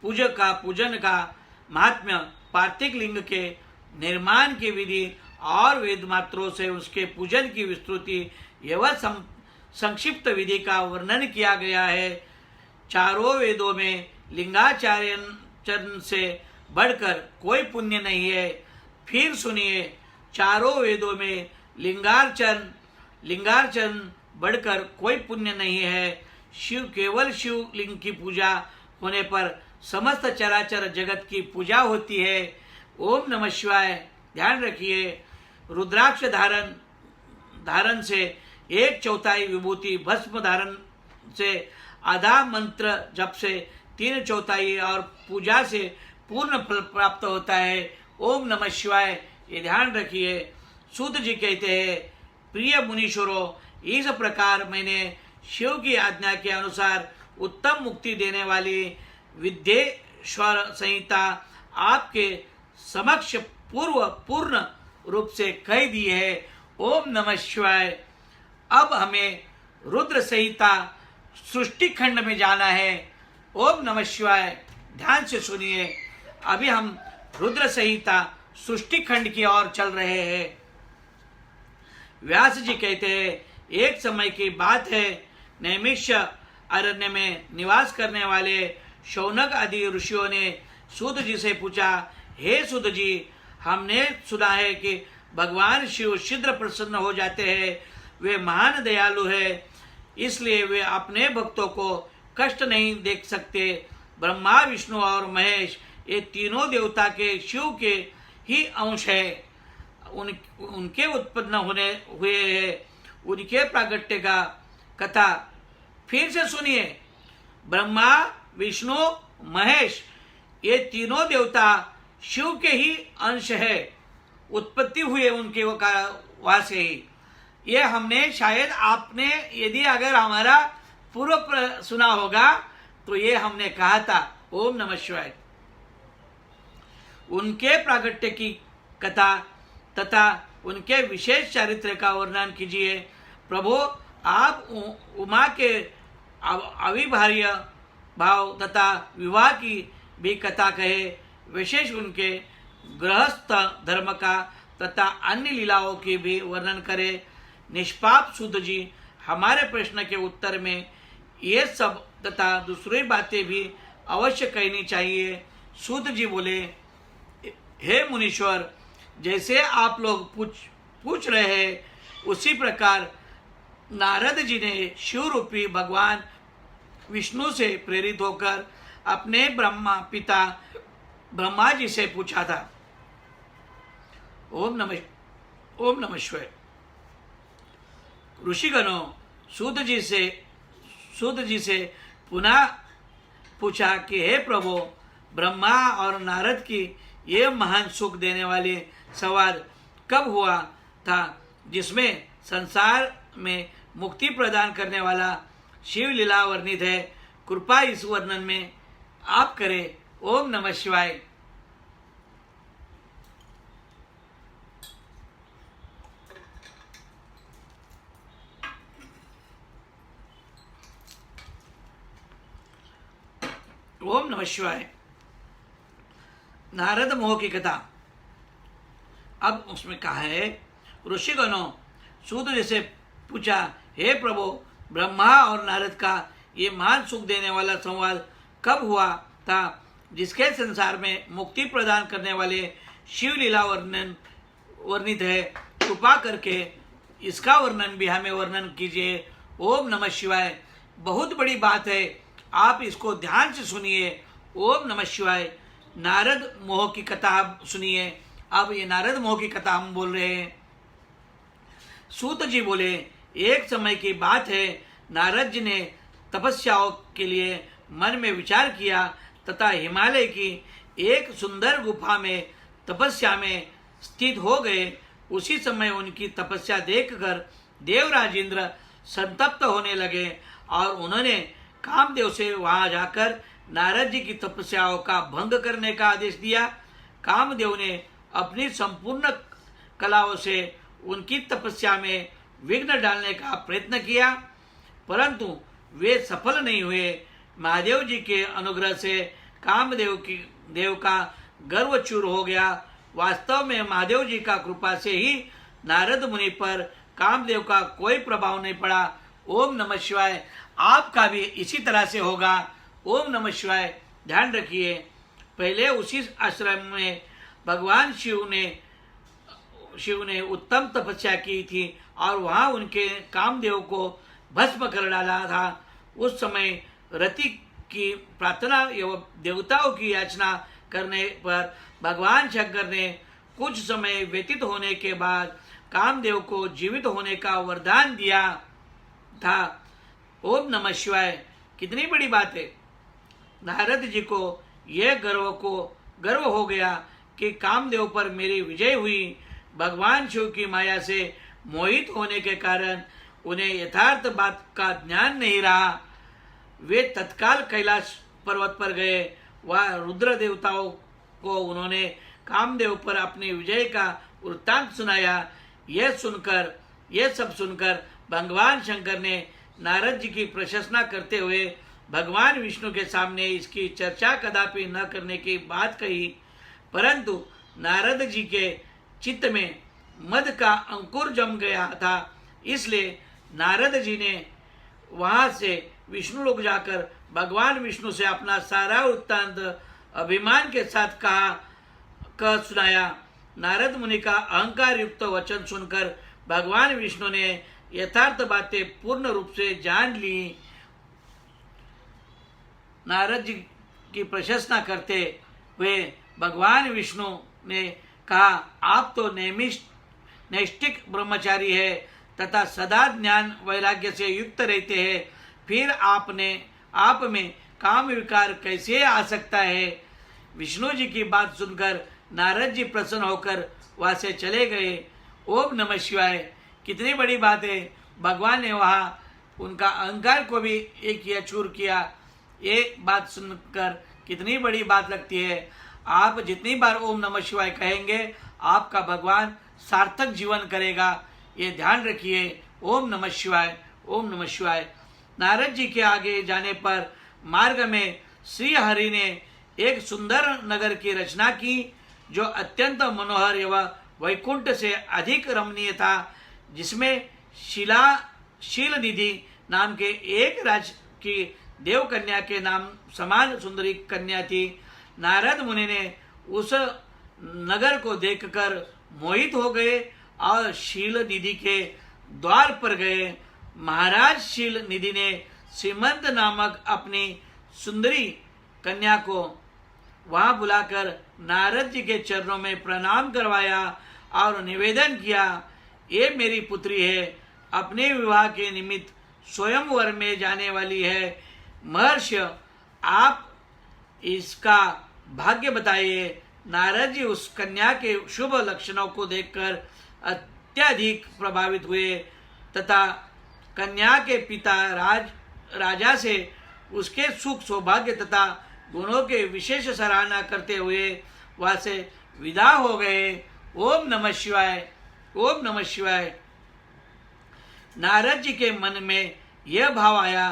पूजन का महात्म्य, पार्थिव लिंग के निर्माण की विधि और वेद मात्रों से उसके पूजन की विस्तृति एवं संक्षिप्त विधि का वर्णन किया गया है। चारों वेदों में लिंगाचरण से बढ़कर कोई पुण्य नहीं है। फिर सुनिए, चारों वेदों में लिंगार्चन बढ़कर कोई पुण्य नहीं है। केवल शिवलिंग की पूजा होने पर समस्त चराचर जगत की पूजा होती है। ओम नमः शिवाय। ध्यान रखिए, रुद्राक्ष धारण से 1/4 विभूति, भस्म धारण से आधा, मंत्र जप से 3/4 और पूजा से पूर्ण फल प्राप्त होता है। ओम नमः शिवाय। ये ध्यान रखिए। सूत जी कहते हैं, प्रिय मुनीश्वरों, इस प्रकार मैंने शिव की आज्ञा के अनुसार उत्तम मुक्ति देने वाली विद्ये स्वर संहिता आपके समक्ष पूर्ण रूप से कह दी है। ओम नमः शिवाय। अब हमें रुद्र संहिता सृष्टि खंड में जाना है। ओम नमः शिवाय। ध्यान से सुनिए, अभी हम रुद्र संहिता सृष्टि खंड की ओर चल रहे हैं। व्यास जी कहते हैं, एक समय की बात है, नैमिष्य अरण्य में निवास करने वाले शौनक आदि ऋषियों ने सूत जी से पूछा, हे सूत जी, हमने सुना है कि भगवान शिव शीघ्र प्रसन्न हो जाते हैं, वे महान दयालु है, इसलिए वे अपने भक्तों को कष्ट नहीं देख सकते। ब्रह्मा, विष्णु और महेश ये तीनों देवता के शिव के ही अंश है, उनके उत्पन्न होने हुए है। उनके प्रागट्य का कथा फिर से सुनिए। ब्रह्मा, विष्णु, महेश ये तीनों देवता शिव के ही अंश है, उत्पत्ति हुए उनके वहां से ही। ये हमने शायद आपने यदि अगर हमारा पूर्व सुना होगा तो ये हमने कहा था। ओम नमः शिवाय। उनके प्रागट्य की कथा तथा उनके विशेष चारित्र का वर्णन कीजिए। प्रभु, आप उमा के अविभार्य भाव तथा विवाह की भी कथा कहे, विशेष उनके गृहस्थ धर्म का तथा अन्य लीलाओं की भी वर्णन करे। निष्पाप सूत जी, हमारे प्रश्न के उत्तर में ये सब तथा दूसरी बातें भी अवश्य कहनी चाहिए। सूत जी बोले, हे मुनीश्वर, जैसे आप लोग पूछ रहे हैं, उसी प्रकार नारद जी ने शिव रूपी भगवान विष्णु से प्रेरित होकर अपने पिता ब्रह्मा जी से पूछा था। ओम नमः शिवाय। ऋषिगणों सूत जी से पुनः पूछा कि हे प्रभु, ब्रह्मा और नारद की ये महान सुख देने वाले संवाद कब हुआ था, जिसमें संसार में मुक्ति प्रदान करने वाला शिव लीला वर्णित है। कृपा इस वर्णन में आप करें। ओम नमः शिवाय। ओम नमः शिवाय। नारद मोह की कथा। अब उसमें कहा है, ऋषिगणों सूत जी से पूछा, हे प्रभु, ब्रह्मा और नारद का ये महान सुख देने वाला संवाद कब हुआ था, जिसके संसार में मुक्ति प्रदान करने वाले शिव लीला वर्णित है। कृपा करके इसका वर्णन भी हमें वर्णन कीजिए। ओम नमः शिवाय। बहुत बड़ी बात है, आप इसको ध्यान से सुनिए। ओम नमः शिवाय। नारद मोह की कथा सुनिए। अब ये नारद मोह की कथा हम बोल रहे हैं। सूत जी बोले, एक समय की बात है, नारद जी ने तपस्याओं के लिए मन में विचार किया तथा हिमालय की एक सुंदर गुफा में तपस्या में स्थित हो गए। उसी समय उनकी तपस्या देखकर देवराज इंद्र संतप्त होने लगे और उन्होंने कामदेव से वहां जाकर नारद जी की तपस्याओं का भंग करने का आदेश दिया। कामदेव ने अपनी संपूर्ण कलाओं से उनकी तपस्या में विघ्न डालने का प्रयत्न किया, परंतु वे सफल नहीं हुए। महादेव जी के अनुग्रह से देव का गर्व चूर हो गया। वास्तव में महादेव जी का कृपा से ही नारद मुनि पर कामदेव का कोई प्रभाव नहीं पड़ा। ओम नमः शिवाय। आपका भी इसी तरह से होगा। ओम नमः शिवाय। ध्यान रखिए, पहले उसी आश्रम में भगवान शिव ने उत्तम तपस्या की थी और वहां उनके कामदेव को भस्म कर डाला था। उस समय रति की प्रार्थना एवं देवताओं की याचना करने पर भगवान शंकर ने कुछ समय व्यतीत होने के बाद कामदेव को जीवित होने का वरदान दिया था। ओम नमः शिवाय। कितनी बड़ी बात है। नारद जी को यह गर्व हो गया कि कामदेव पर मेरी विजय हुई। भगवान शिव की माया से मोहित होने के कारण उन्हें यथार्थ बात का ज्ञान नहीं रहा। वे तत्काल कैलाश पर्वत पर गए वह रुद्र देवताओं को उन्होंने कामदेव पर अपनी विजय का वृत्तांत सुनाया। यह सब सुनकर भगवान शंकर ने नारद जी की प्रशंसा करते हुए भगवान विष्णु के सामने इसकी चर्चा कदापि न करने की बात कही। परंतु नारद जी के चित्त में मद का अंकुर जम गया था, इसलिए नारद जी ने वहां से विष्णु लोक जाकर भगवान विष्णु से अपना सारा वृत्तांत अभिमान के साथ कह सुनाया। नारद मुनि का अहंकार युक्त वचन सुनकर भगवान विष्णु ने यथार्थ बातें पूर्ण रूप से जान ली। नारद जी की प्रशंसा करते हुए भगवान विष्णु ने कहा, आप तो नैष्ठिक ब्रह्मचारी है तथा सदा ज्ञान वैराग्य से युक्त रहते हैं, फिर आप में काम विकार कैसे आ सकता है। विष्णु जी की बात सुनकर नारद जी प्रसन्न होकर वहां से चले गए। ओम नमः शिवाय। कितनी बड़ी बात है, भगवान ने वहाँ उनका अहंकार को भी एक या चूर किया। ये बात सुनकर कितनी बड़ी बात लगती है। आप जितनी बार ओम नमः शिवाय कहेंगे आपका भगवान सार्थक जीवन करेगा, ये ध्यान रखिए। ओम नमः शिवाय, ओम नमः शिवाय। नारद जी के आगे जाने पर मार्ग में श्री हरि ने एक सुंदर नगर की रचना की, जो अत्यंत मनोहर एवं वैकुंठ से अधिक रमणीय था, जिसमें शील निधि नाम के एक राज की देव कन्या के नाम समान सुंदरी कन्या थी। नारद मुनि ने उस नगर को देखकर मोहित हो गए और शील निधि के द्वार पर गए। महाराज शील निधि ने श्रीमंत नामक अपनी सुंदरी कन्या को वहां बुलाकर नारद जी के चरणों में प्रणाम करवाया और निवेदन किया, ये मेरी पुत्री है, अपने विवाह के निमित्त स्वयंवर में जाने वाली है। महर्षि, आप इसका भाग्य बताइए। नारद जी उस कन्या के शुभ लक्षणों को देखकर अत्यधिक प्रभावित हुए तथा कन्या के पिता राजा से उसके सुख सौभाग्य तथा गुणों के विशेष सराहना करते हुए वहां से विदा हो गए। ओम नमः शिवाय, ओम नमः शिवाय। नारद जी के मन में यह भाव आया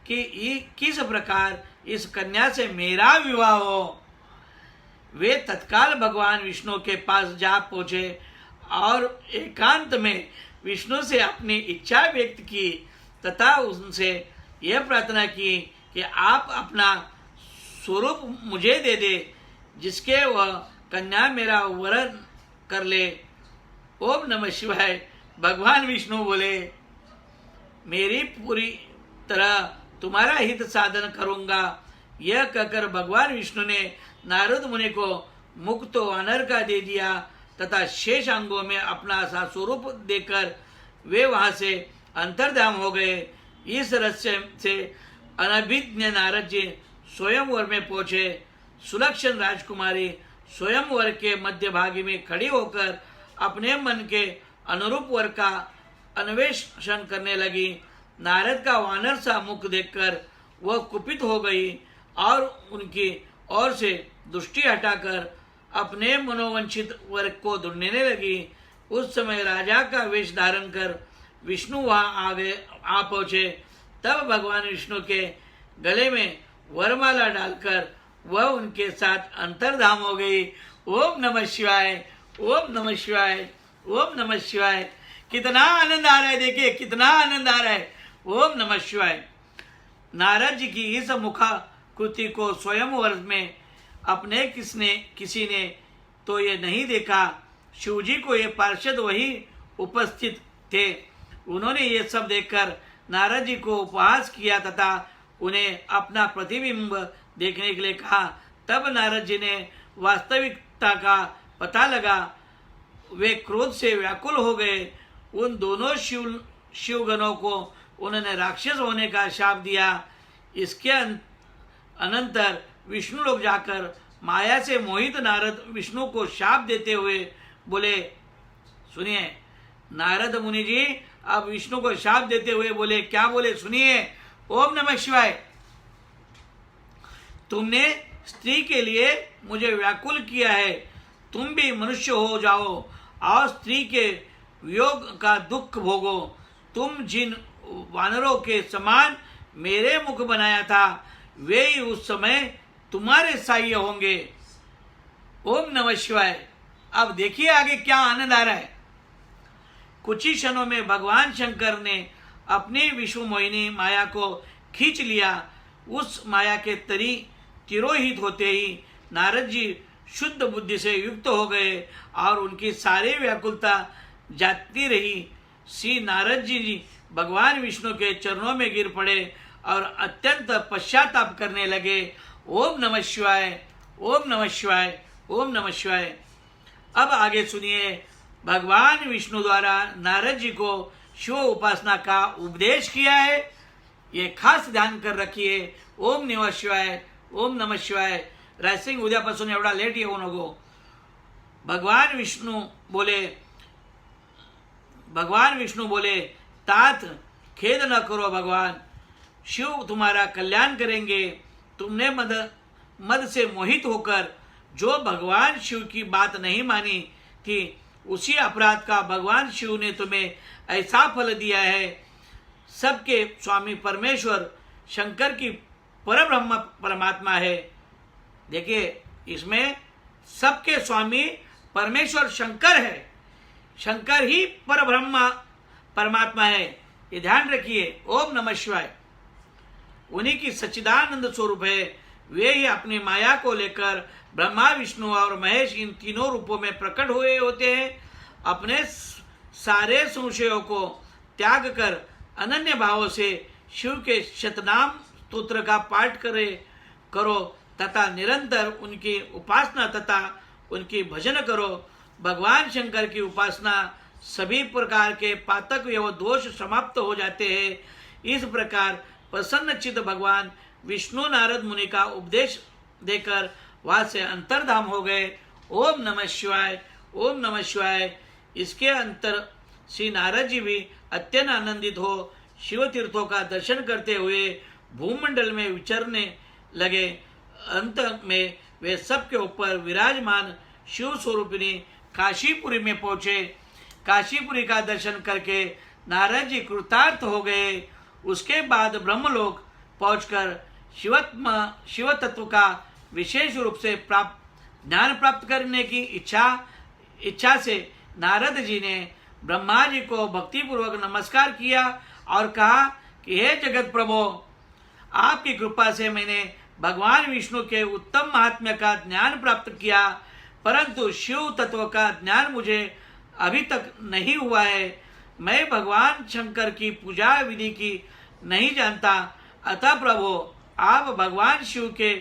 कि किस प्रकार इस कन्या से मेरा विवाह हो। वे तत्काल भगवान विष्णु के पास जा पहुंचे और एकांत में विष्णु से अपनी इच्छा व्यक्त की तथा उनसे यह प्रार्थना की कि आप अपना स्वरूप मुझे दे दे, जिसके वह कन्या मेरा वरण कर ले। ओम नमः शिवाय। भगवान विष्णु बोले, मेरी पूरी तरह तुम्हारा हित साधन करूंगा। यह कहकर भगवान विष्णु ने नारद मुनि को मुक्त वानर का दे दिया तथा शेष अंगों में अपना सा स्वरूप देकर वे वहां से अंतर्धाम हो गए। इस रहस्य से अनभिज्ञ नारद जी स्वयंवर में पहुंचे। सुलक्षण राजकुमारी स्वयंवर के मध्य भागी में खड़ी होकर अपने मन के अनुरूप वर का अन्वेषण करने लगी। नारद का वानर सा मुख देखकर वह कुपित हो गई और उनकी ओर से दृष्टि हटाकर अपने मनोवंचित वर्ग को ढूंढने लगी। उस समय राजा का वेश धारण कर विष्णु वहां आ पहुंचे। तब भगवान विष्णु के गले में वरमाला डालकर वह उनके साथ अंतर्धाम हो गई। ओम नमः शिवाय, ओम नमः शिवाय, ओम नमः शिवाय। कितना आनंद आ रहा है, देखिए कितना आनंद आ रहा है। ओम नमः शिवाय। नारद जी की इस मुखाकृति को स्वयंवर में अपने किसी ने तो ये नहीं देखा। शिवजी को ये पार्षद वही उपस्थित थे। उन्होंने ये सब देखकर नारद जी को उपहास किया तथा उन्हें अपना प्रतिबिंब देखने के लिए कहा। तब नारद जी ने वास्तविकता का पता लगा। वे क्रोध से व्याकुल हो गए। उन दोनों शिवगणों को उन्होंने राक्षस होने का शाप दिया। इसके अनंतर विष्णु लोग जाकर माया से मोहित नारद विष्णु को शाप देते हुए बोले, सुनिए नारद मुनि जी अब विष्णु को शाप देते हुए बोले, क्या बोले सुनिए। ओम नमः शिवाय। तुमने स्त्री के लिए मुझे व्याकुल किया है। तुम भी मनुष्य हो जाओ और स्त्री के वियोग का दुख भोगो। तुम जिन वानरों के समान मेरे मुख बनाया था, वे ही उस समय तुम्हारे सहाय होंगे। ओम नमः शिवाय। अब देखिए आगे क्या आनंद आ रहा है। कुछ ही क्षणों में भगवान शंकर ने अपनी विश्व मोहिनी माया को खींच लिया। उस माया के तिरोहित होते ही नारद जी शुद्ध बुद्धि से युक्त हो गए और उनकी सारी व्याकुलता जाती रही। श्री नारद जी भगवान विष्णु के चरणों में गिर पड़े और अत्यंत पश्चाताप करने लगे। ओम नमः शिवाय, ओम नमः शिवाय, ओम नमः शिवाय। अब आगे सुनिए, भगवान विष्णु द्वारा नारद जी को शिव उपासना का उपदेश किया है। ये खास ध्यान कर रखिए। ओम नमः शिवाय, ओम नमः शिवाय। रायसिंग उद्यापासून एवढा लेट येऊ नको। भगवान विष्णु बोले, तात खेद न करो भगवान, शिव तुम्हारा कल्याण करेंगे। तुमने मद से मोहित होकर जो भगवान शिव की बात नहीं मानी थी, उसी अपराध का भगवान शिव ने तुम्हें ऐसा फल दिया है। सबके स्वामी परमेश्वर शंकर की परब्रह्म परमात्मा है। देखिए, इसमें सबके स्वामी परमेश्वर शंकर है। शंकर ही परब्रह्म परमात्मा है, ये ध्यान रखिए। ओम नमः शिवाय। उन्हीं की सच्चिदानंद स्वरूप है। वे ही अपनी माया को लेकर ब्रह्मा, विष्णु और महेश इन तीनों रूपों में प्रकट हुए होते हैं। अपने सारे संशयों को त्याग कर अनन्य भावों से शिव के शतनाम स्तोत्र का पाठ करो तथा निरंतर उनकी उपासना तथा उनकी भजन करो। भगवान शंकर की उपासना सभी प्रकार के पातक एवं दोष समाप्त हो जाते हैं। इस प्रकार प्रसन्नचित्त भगवान विष्णु नारद मुनि का उपदेश देकर वहां से अंतर्धाम हो गए। ओम नमः शिवाय, ओम नमः शिवाय। इसके अंतर श्री नारद जी भी अत्यंत आनंदित हो शिव तीर्थों का दर्शन करते हुए भूमंडल में विचरने लगे। अंत में वे सबके ऊपर विराजमान शिव स्वरूपिणी काशीपुरी में पहुंचे। काशीपुरी का दर्शन करके नारद जी कृतार्थ हो गए। उसके बाद ब्रह्मलोक पहुंचकर शिव तत्व का विशेष रूप से ज्ञान प्राप्त करने की इच्छा से नारद जी ने ब्रह्मा जी को भक्तिपूर्वक नमस्कार किया और कहा कि हे जगत प्रभु, आपकी कृपा से मैंने भगवान विष्णु के उत्तम महात्म्य का ज्ञान प्राप्त किया, परंतु शिव तत्व का ज्ञान मुझे अभी तक नहीं हुआ है। मैं भगवान शंकर की पूजा विधि की नहीं जानता। अतः प्रभु, आप भगवान शिव के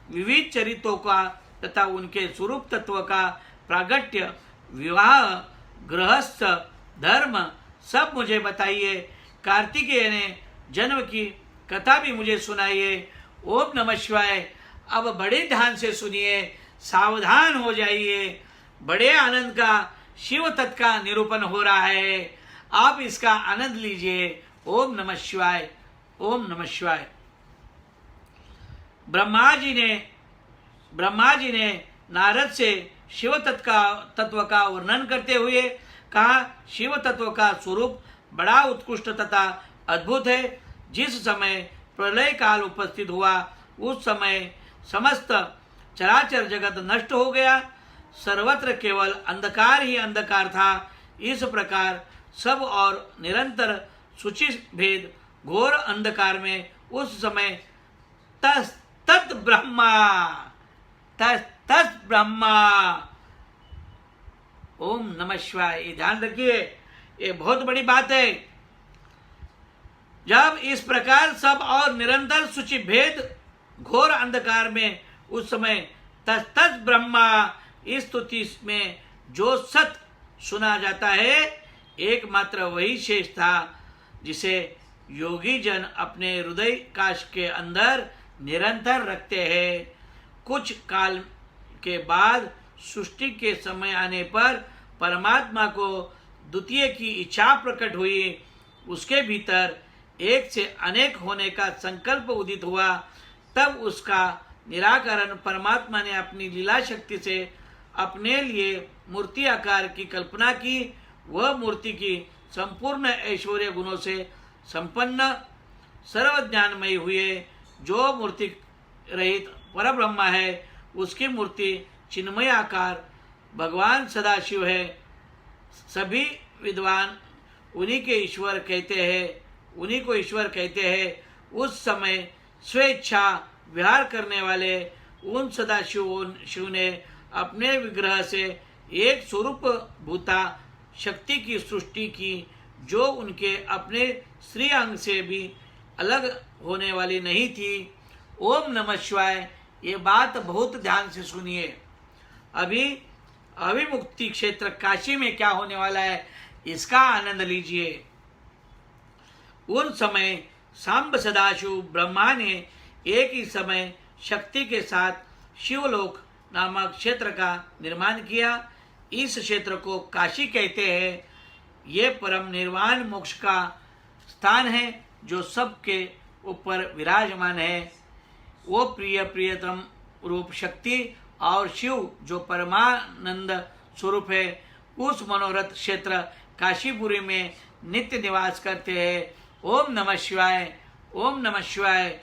विविध चरित्रों का तथा उनके स्वरूप तत्व का प्रागट्य, विवाह, गृहस्थ धर्म सब मुझे बताइए। कार्तिकेय ने जन्म की कथा भी मुझे सुनाइए। ओम नमः शिवाय। अब बड़े ध्यान से सुनिए, सावधान हो जाइए। बड़े आनंद का शिव तत्व का निरूपण हो रहा है, आप इसका आनंद लीजिए। ओम नमः शिवाय, ओम नमः शिवाय। ब्रह्मा जी ने नारद से शिव तत्व का वर्णन करते हुए कहा, शिव तत्व का स्वरूप बड़ा उत्कृष्ट तथा अद्भुत है। जिस समय प्रलय काल उपस्थित हुआ, उस समय समस्त चराचर जगत नष्ट हो गया। सर्वत्र केवल अंधकार ही अंधकार था। इस प्रकार सब और निरंतर सूचि भेद घोर अंधकार में उस समय तत् ब्रह्मा। ओम नमः शिवाय। ये ध्यान रखिए, ये बहुत बड़ी बात है। जब इस प्रकार सब और निरंतर सूचि भेद घोर अंधकार में उस समय तत् ब्रह्मा, इस स्तुति में जो सत सुना जाता है, एकमात्र वही शेष था जिसे योगी जन अपने हृदय काश के अंदर निरंतर रखते हैं। कुछ काल के बाद सृष्टि के समय आने पर परमात्मा को द्वितीय की इच्छा प्रकट हुई। उसके भीतर एक से अनेक होने का संकल्प उदित हुआ। तब उसका निराकरण परमात्मा ने अपनी लीला शक्ति से अपने लिए मूर्ति आकार की कल्पना की। वह मूर्ति की संपूर्ण ऐश्वर्य गुणों से संपन्न सर्वज्ञानमयी हुए। जो मूर्ति रहित परब्रह्म है उसकी मूर्ति चिन्मय आकार भगवान सदाशिव है। सभी विद्वान उन्हीं के ईश्वर कहते हैं, उन्हीं को ईश्वर कहते हैं। उस समय स्वेच्छा विहार करने वाले उन सदाशिव ने अपने विग्रह से एक स्वरूप भूता शक्ति की सृष्टि की, जो उनके अपने श्री अंग से भी अलग होने वाली नहीं थी। ओम नमः शिवाय। ये बात बहुत ध्यान से सुनिए। अभी अभिमुक्ति क्षेत्र काशी में क्या होने वाला है इसका आनंद लीजिए। उन समय सांब सदाशिव ब्रह्मा ने एक ही समय शक्ति के साथ शिवलोक नामक क्षेत्र का निर्माण किया। इस क्षेत्र को काशी कहते हैं। ये परम निर्वाण मोक्ष का स्थान है जो सबके ऊपर विराजमान है। वो प्रियतम रूप शक्ति और शिव जो परमानंद स्वरूप है उस मनोरथ क्षेत्र काशीपुरी में नित्य निवास करते हैं। ओम नमः शिवाय। ओम नमः शिवाय।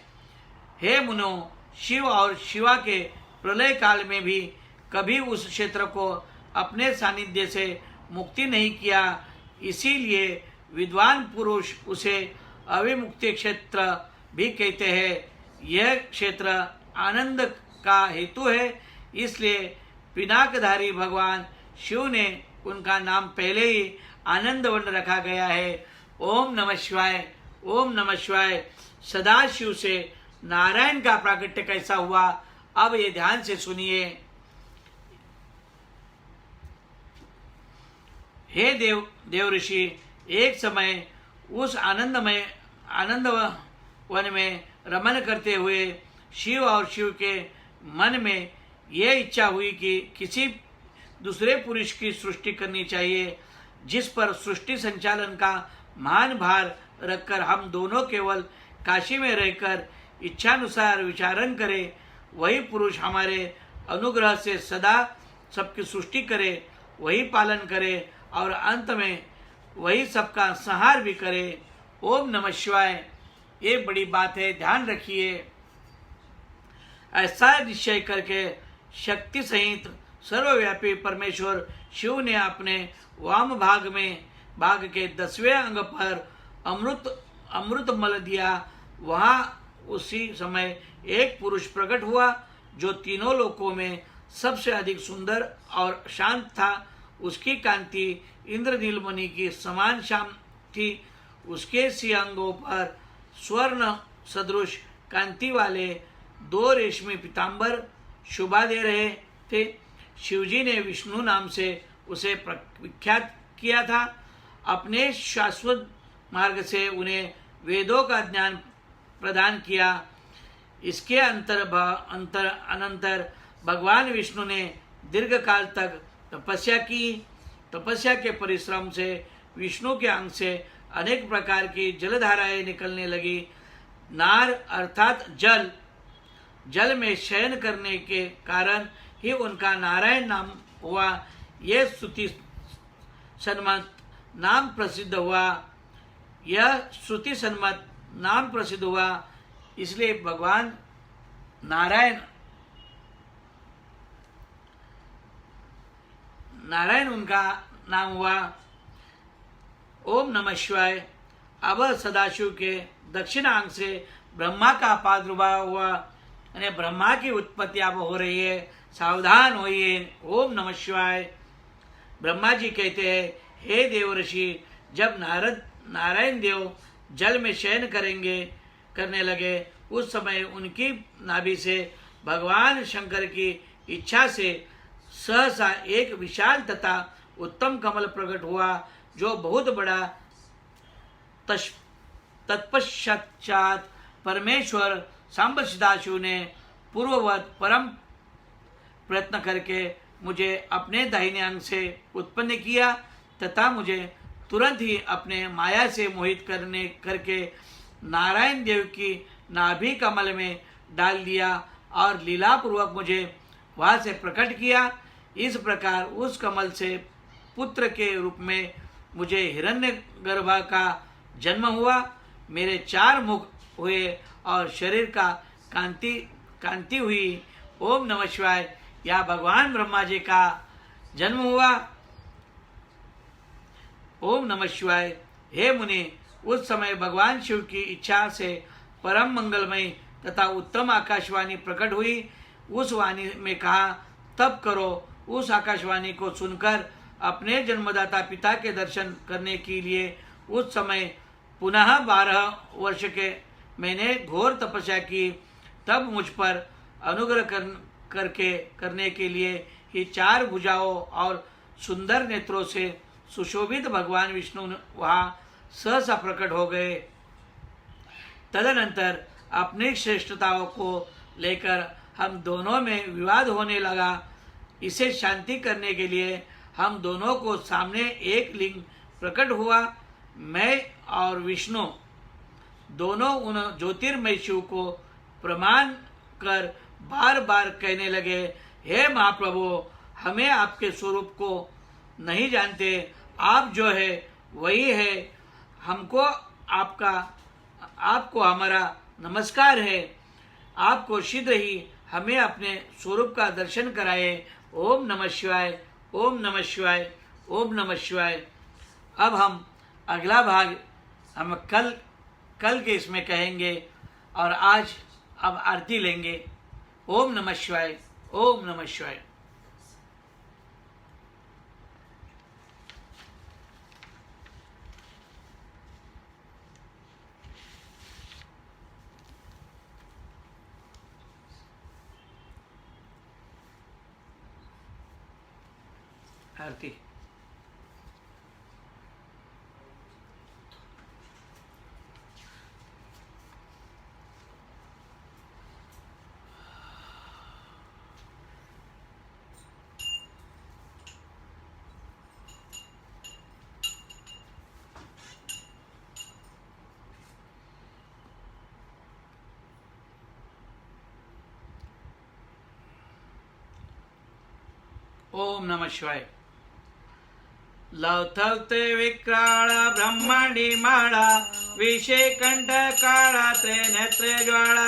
हे मुनो, शिव और शिवा के प्रलय काल में भी कभी उस क्षेत्र को अपने सानिध्य से मुक्ति नहीं किया। इसीलिए विद्वान पुरुष उसे अविमुक्ति क्षेत्र भी कहते हैं। यह क्षेत्र आनंद का हेतु है, इसलिए पिनाकधारी भगवान शिव ने उनका नाम पहले ही आनंदवन रखा गया है। ओम नमः शिवाय। ओम नमः शिवाय। सदाशिव से नारायण का प्राकट्य कैसा हुआ, अब ये ध्यान से सुनिए। हे देव ऋषि, एक समय उस आनंद वन में रमन करते हुए शिव और शिव के मन में यह इच्छा हुई कि किसी दूसरे पुरुष की सृष्टि करनी चाहिए, जिस पर सृष्टि संचालन का महान भार रखकर हम दोनों केवल काशी में रहकर इच्छानुसार विचारण करें। वही पुरुष हमारे अनुग्रह से सदा सबकी सृष्टि करे, वही पालन करे और अंत में वही सबका संहार भी करे। ओम नमः शिवाय। ये बड़ी बात है, ध्यान रखिए। ऐसा निश्चय करके शक्ति सहित सर्वव्यापी परमेश्वर शिव ने अपने वाम भाग के 10वें अंग पर अमृत मल दिया। वहाँ उसी समय एक पुरुष प्रकट हुआ जो तीनों लोकों में सबसे अधिक सुंदर और शांत था। उसकी कांति इंद्रनील मणि की समान श्याम थी। उसके सी अंगों पर स्वर्ण सदृश कांति वाले 2 रेशमी पीताम्बर शोभा दे रहे थे। शिवजी ने विष्णु नाम से उसे विख्यात किया था। अपने शाश्वत मार्ग से उन्हें वेदों का ज्ञान प्रदान किया। इसके अनंतर भगवान विष्णु ने दीर्घ काल तक तपस्या की। तपस्या के परिश्रम से विष्णु के अंग से अनेक प्रकार की जलधाराएं निकलने लगी। नार अर्थात जल में शयन करने के कारण ही उनका नारायण नाम हुआ। यह श्रुति सन्मत नाम प्रसिद्ध हुआ। यह श्रुति सन्मत नाम प्रसिद्ध हुआ, इसलिए भगवान नारायण उनका नाम हुआ। ओम नमः शिवाय। अब सदाशिव के दक्षिणांग से ब्रह्मा का प्रादुर्भाव हुआ, यानी ब्रह्मा की उत्पत्ति अब हो रही है, सावधान होइए। ओम नमः शिवाय। ब्रह्मा जी कहते हैं, हे देव ऋषि, जब नारायण देव जल में शयन करने लगे, उस समय उनकी नाभि से भगवान शंकर की इच्छा से सहसा एक विशाल तथा उत्तम कमल प्रकट हुआ, जो बहुत बड़ा। तत्पश्चात परमेश्वर सांब सदाशिव ने पूर्ववत परम प्रयत्न करके मुझे अपने दाहिने अंग से उत्पन्न किया तथा मुझे तुरंत ही अपने माया से मोहित करके नारायण देव की नाभि कमल में डाल दिया और लीला पूर्वक मुझे वहाँ से प्रकट किया। इस प्रकार उस कमल से पुत्र के रूप में मुझे हिरण्यगर्भ का जन्म हुआ। मेरे 4 मुख हुए और शरीर का कांति हुई। ओम नमः शिवाय। या भगवान ब्रह्मा जी का जन्म हुआ। ओम नमः शिवाय। हे मुनि, उस समय भगवान शिव की इच्छा से परम मंगलमय तथा उत्तम आकाशवाणी प्रकट हुई। उस वाणी में कहा, तप करो। उस आकाशवाणी को सुनकर अपने जन्मदाता पिता के दर्शन करने के लिए उस समय पुनः 12 वर्ष के मैंने घोर तपस्या की। तब मुझ पर अनुग्रह करने के लिए ही 4 भुजाओं और सुंदर नेत्रों से सुशोभित भगवान विष्णु वहाँ सहसा प्रकट हो गए। तदनंतर अपनी श्रेष्ठताओं को लेकर हम दोनों में विवाद होने लगा। इसे शांति करने के लिए हम दोनों को सामने एक लिंग प्रकट हुआ। मैं और विष्णु दोनों उन ज्योतिर्मय शिव को प्रमाण कर बार बार कहने लगे, हे महाप्रभु, हमें आपके स्वरूप को नहीं जानते। आप जो है वही है। हमको आपको हमारा नमस्कार है। आपको शीघ्र ही हमें अपने स्वरूप का दर्शन कराए। ओम नमः शिवाय। ओम नमः शिवाय। ओम नमः शिवाय। अब हम अगला भाग हम कल के इसमें कहेंगे और आज अब आरती लेंगे। ओम नमः शिवाय। ओम नमः शिवाय। आरती। ओम नमः शिवाय। लवथवते विक्राळ ब्रह्मांडी माळा, विषे कंठ काळा त्रिनेत्रे ज्वाळा,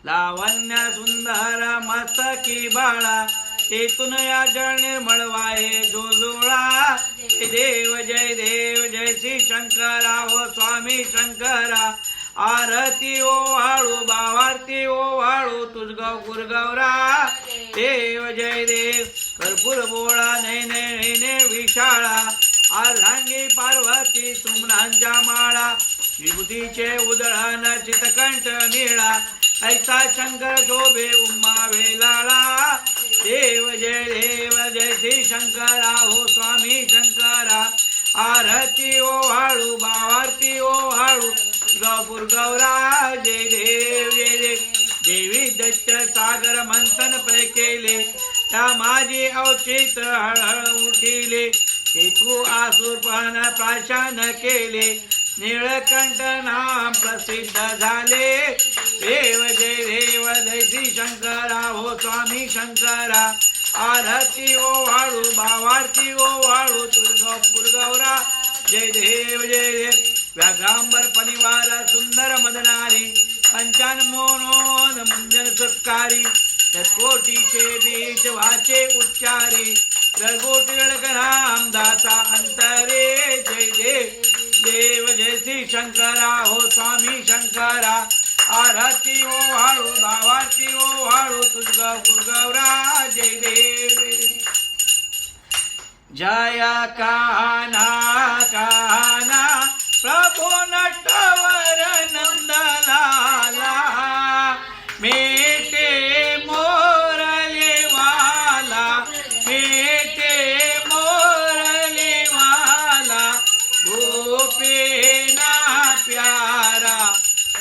लावण्य सुंदर मस्तकी बाळा, तेतून या जळ निर्मळ वाहे जोजुळा। जय देव जय श्री शंकरा हो स्वामी शंकरा। आरती ओ वाळू भावारती ओ वाळू तुझ गुरगौरा। देव जय देव कर्पूर बोळा नैने नैने विशाळा, अर्धांगी पार्वती सुमनांच्या माळा, विभूतीचे उधळण चितकंठ निळा, ऐसा शंकर शोभे उम्मा वेलाळा। देव जय श्री शंकरा हो स्वामी शंकरा। आरती ओ वाळू भावारती ओ वाळू गौपुर गौरा। जय देव जय देव। देवी दत्त सागर मंथन प्रय केले, त्या माझे अवचित हळहळ उठिले, हेतू आसुरपण प्राशान केले, नीळकंठ नाम प्रसिद्ध झाले। देव जय श्री शंकरा हो स्वामी शंकरा। आरती ओ वाळू भावारती ओ वाळू तुळजापूर गौरा। जय देव जय देव। व्याघ्रांबर परिवार सुंदर मदनारी, पंचान मोनोन मंजन सत्कारी, कोटीचे बीज वाचे उच्चारी, रघोटी नाम दासा अंतरे। जय देव जय श्री शंकरा हो स्वामी शंकरा। आरती ओ वाळू भावारती ओ वाळू तुळजापूर गौरा। जय देव। जय कान्हा कान्हा प्रभु नटवर नंदलाला, मेटे मोरले वाला, मेटे मोरले वाला, गोपीना प्यारा।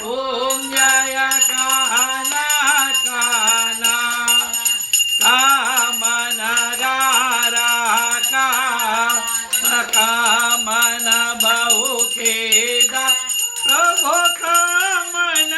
ओम जय कान्हा कान्हा, कामन गारा कामन बहु केदा, प्रभु कामन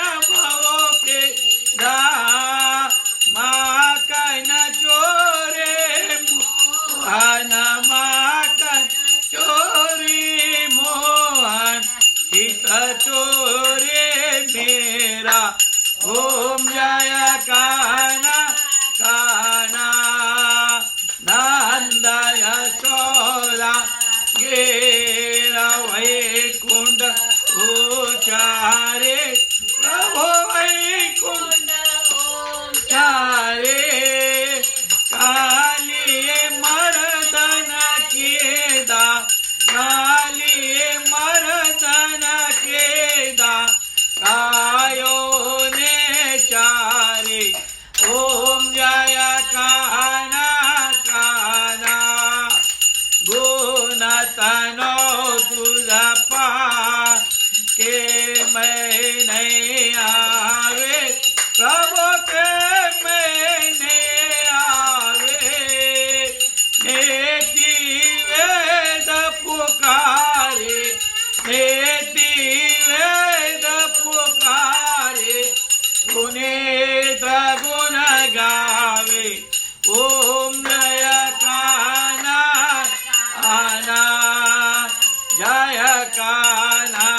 गावे ओम जय कान्हा कान्हा जय कान्हा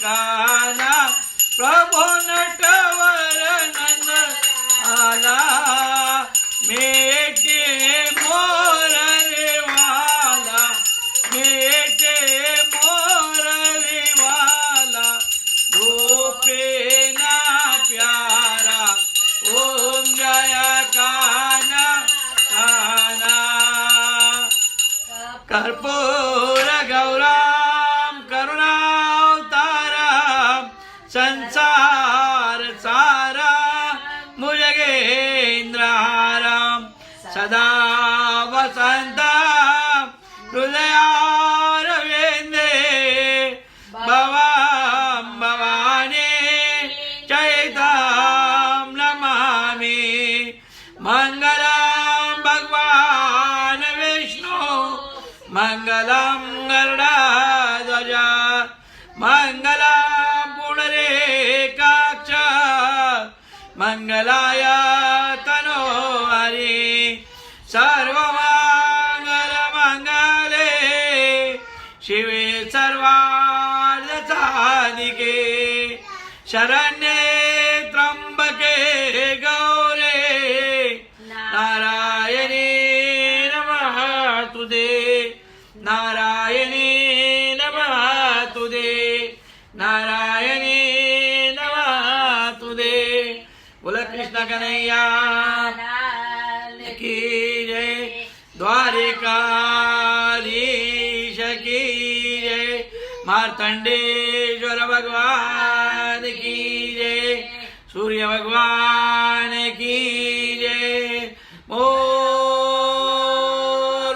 कान्हा प्रभो नटवर नंद आला मेटे मोर वाला मेटे मोर वाला गोपेना प्यारा ओम जय कान्हा कान्हा कर्पूर गौराम करुणावताराम संसार सारा मुजगेंद्रहाराम सदा वसंता हृदयारविंदे भवां भवानी चैतां नमामि मंगलं भगवान् विष्णु मंगलं गरुडध्वज मंगलं पुंडरीकाक्ष मंगलाय तनोहरि सर्वमंगलमंगले शिवे सर्वार्थसाधिके शरण्ये त्र्यंबके गौरे नारायणी नमस्तुते नारायणी नमस्तुते नारायणी नमस्तुते बोल कृष्ण कन्हैया की जय द्वारिकाधीश की जय मार्तंडेश्वर भगवान की जय सूर्य भगवान की जय मोर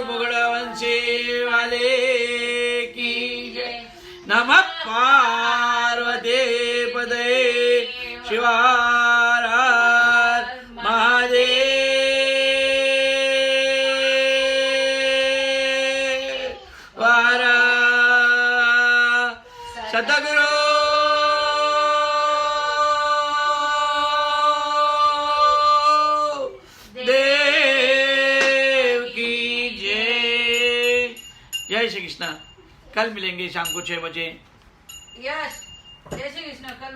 मुगड़वंशी वाले की जय नमः पार्वती पदे शिवार महादेव वारा सतगुरु देव की जय। जय श्री कृष्ण। कल मिलेंगे शाम को 6 बजे। यस जय श्री कृष्ण। कल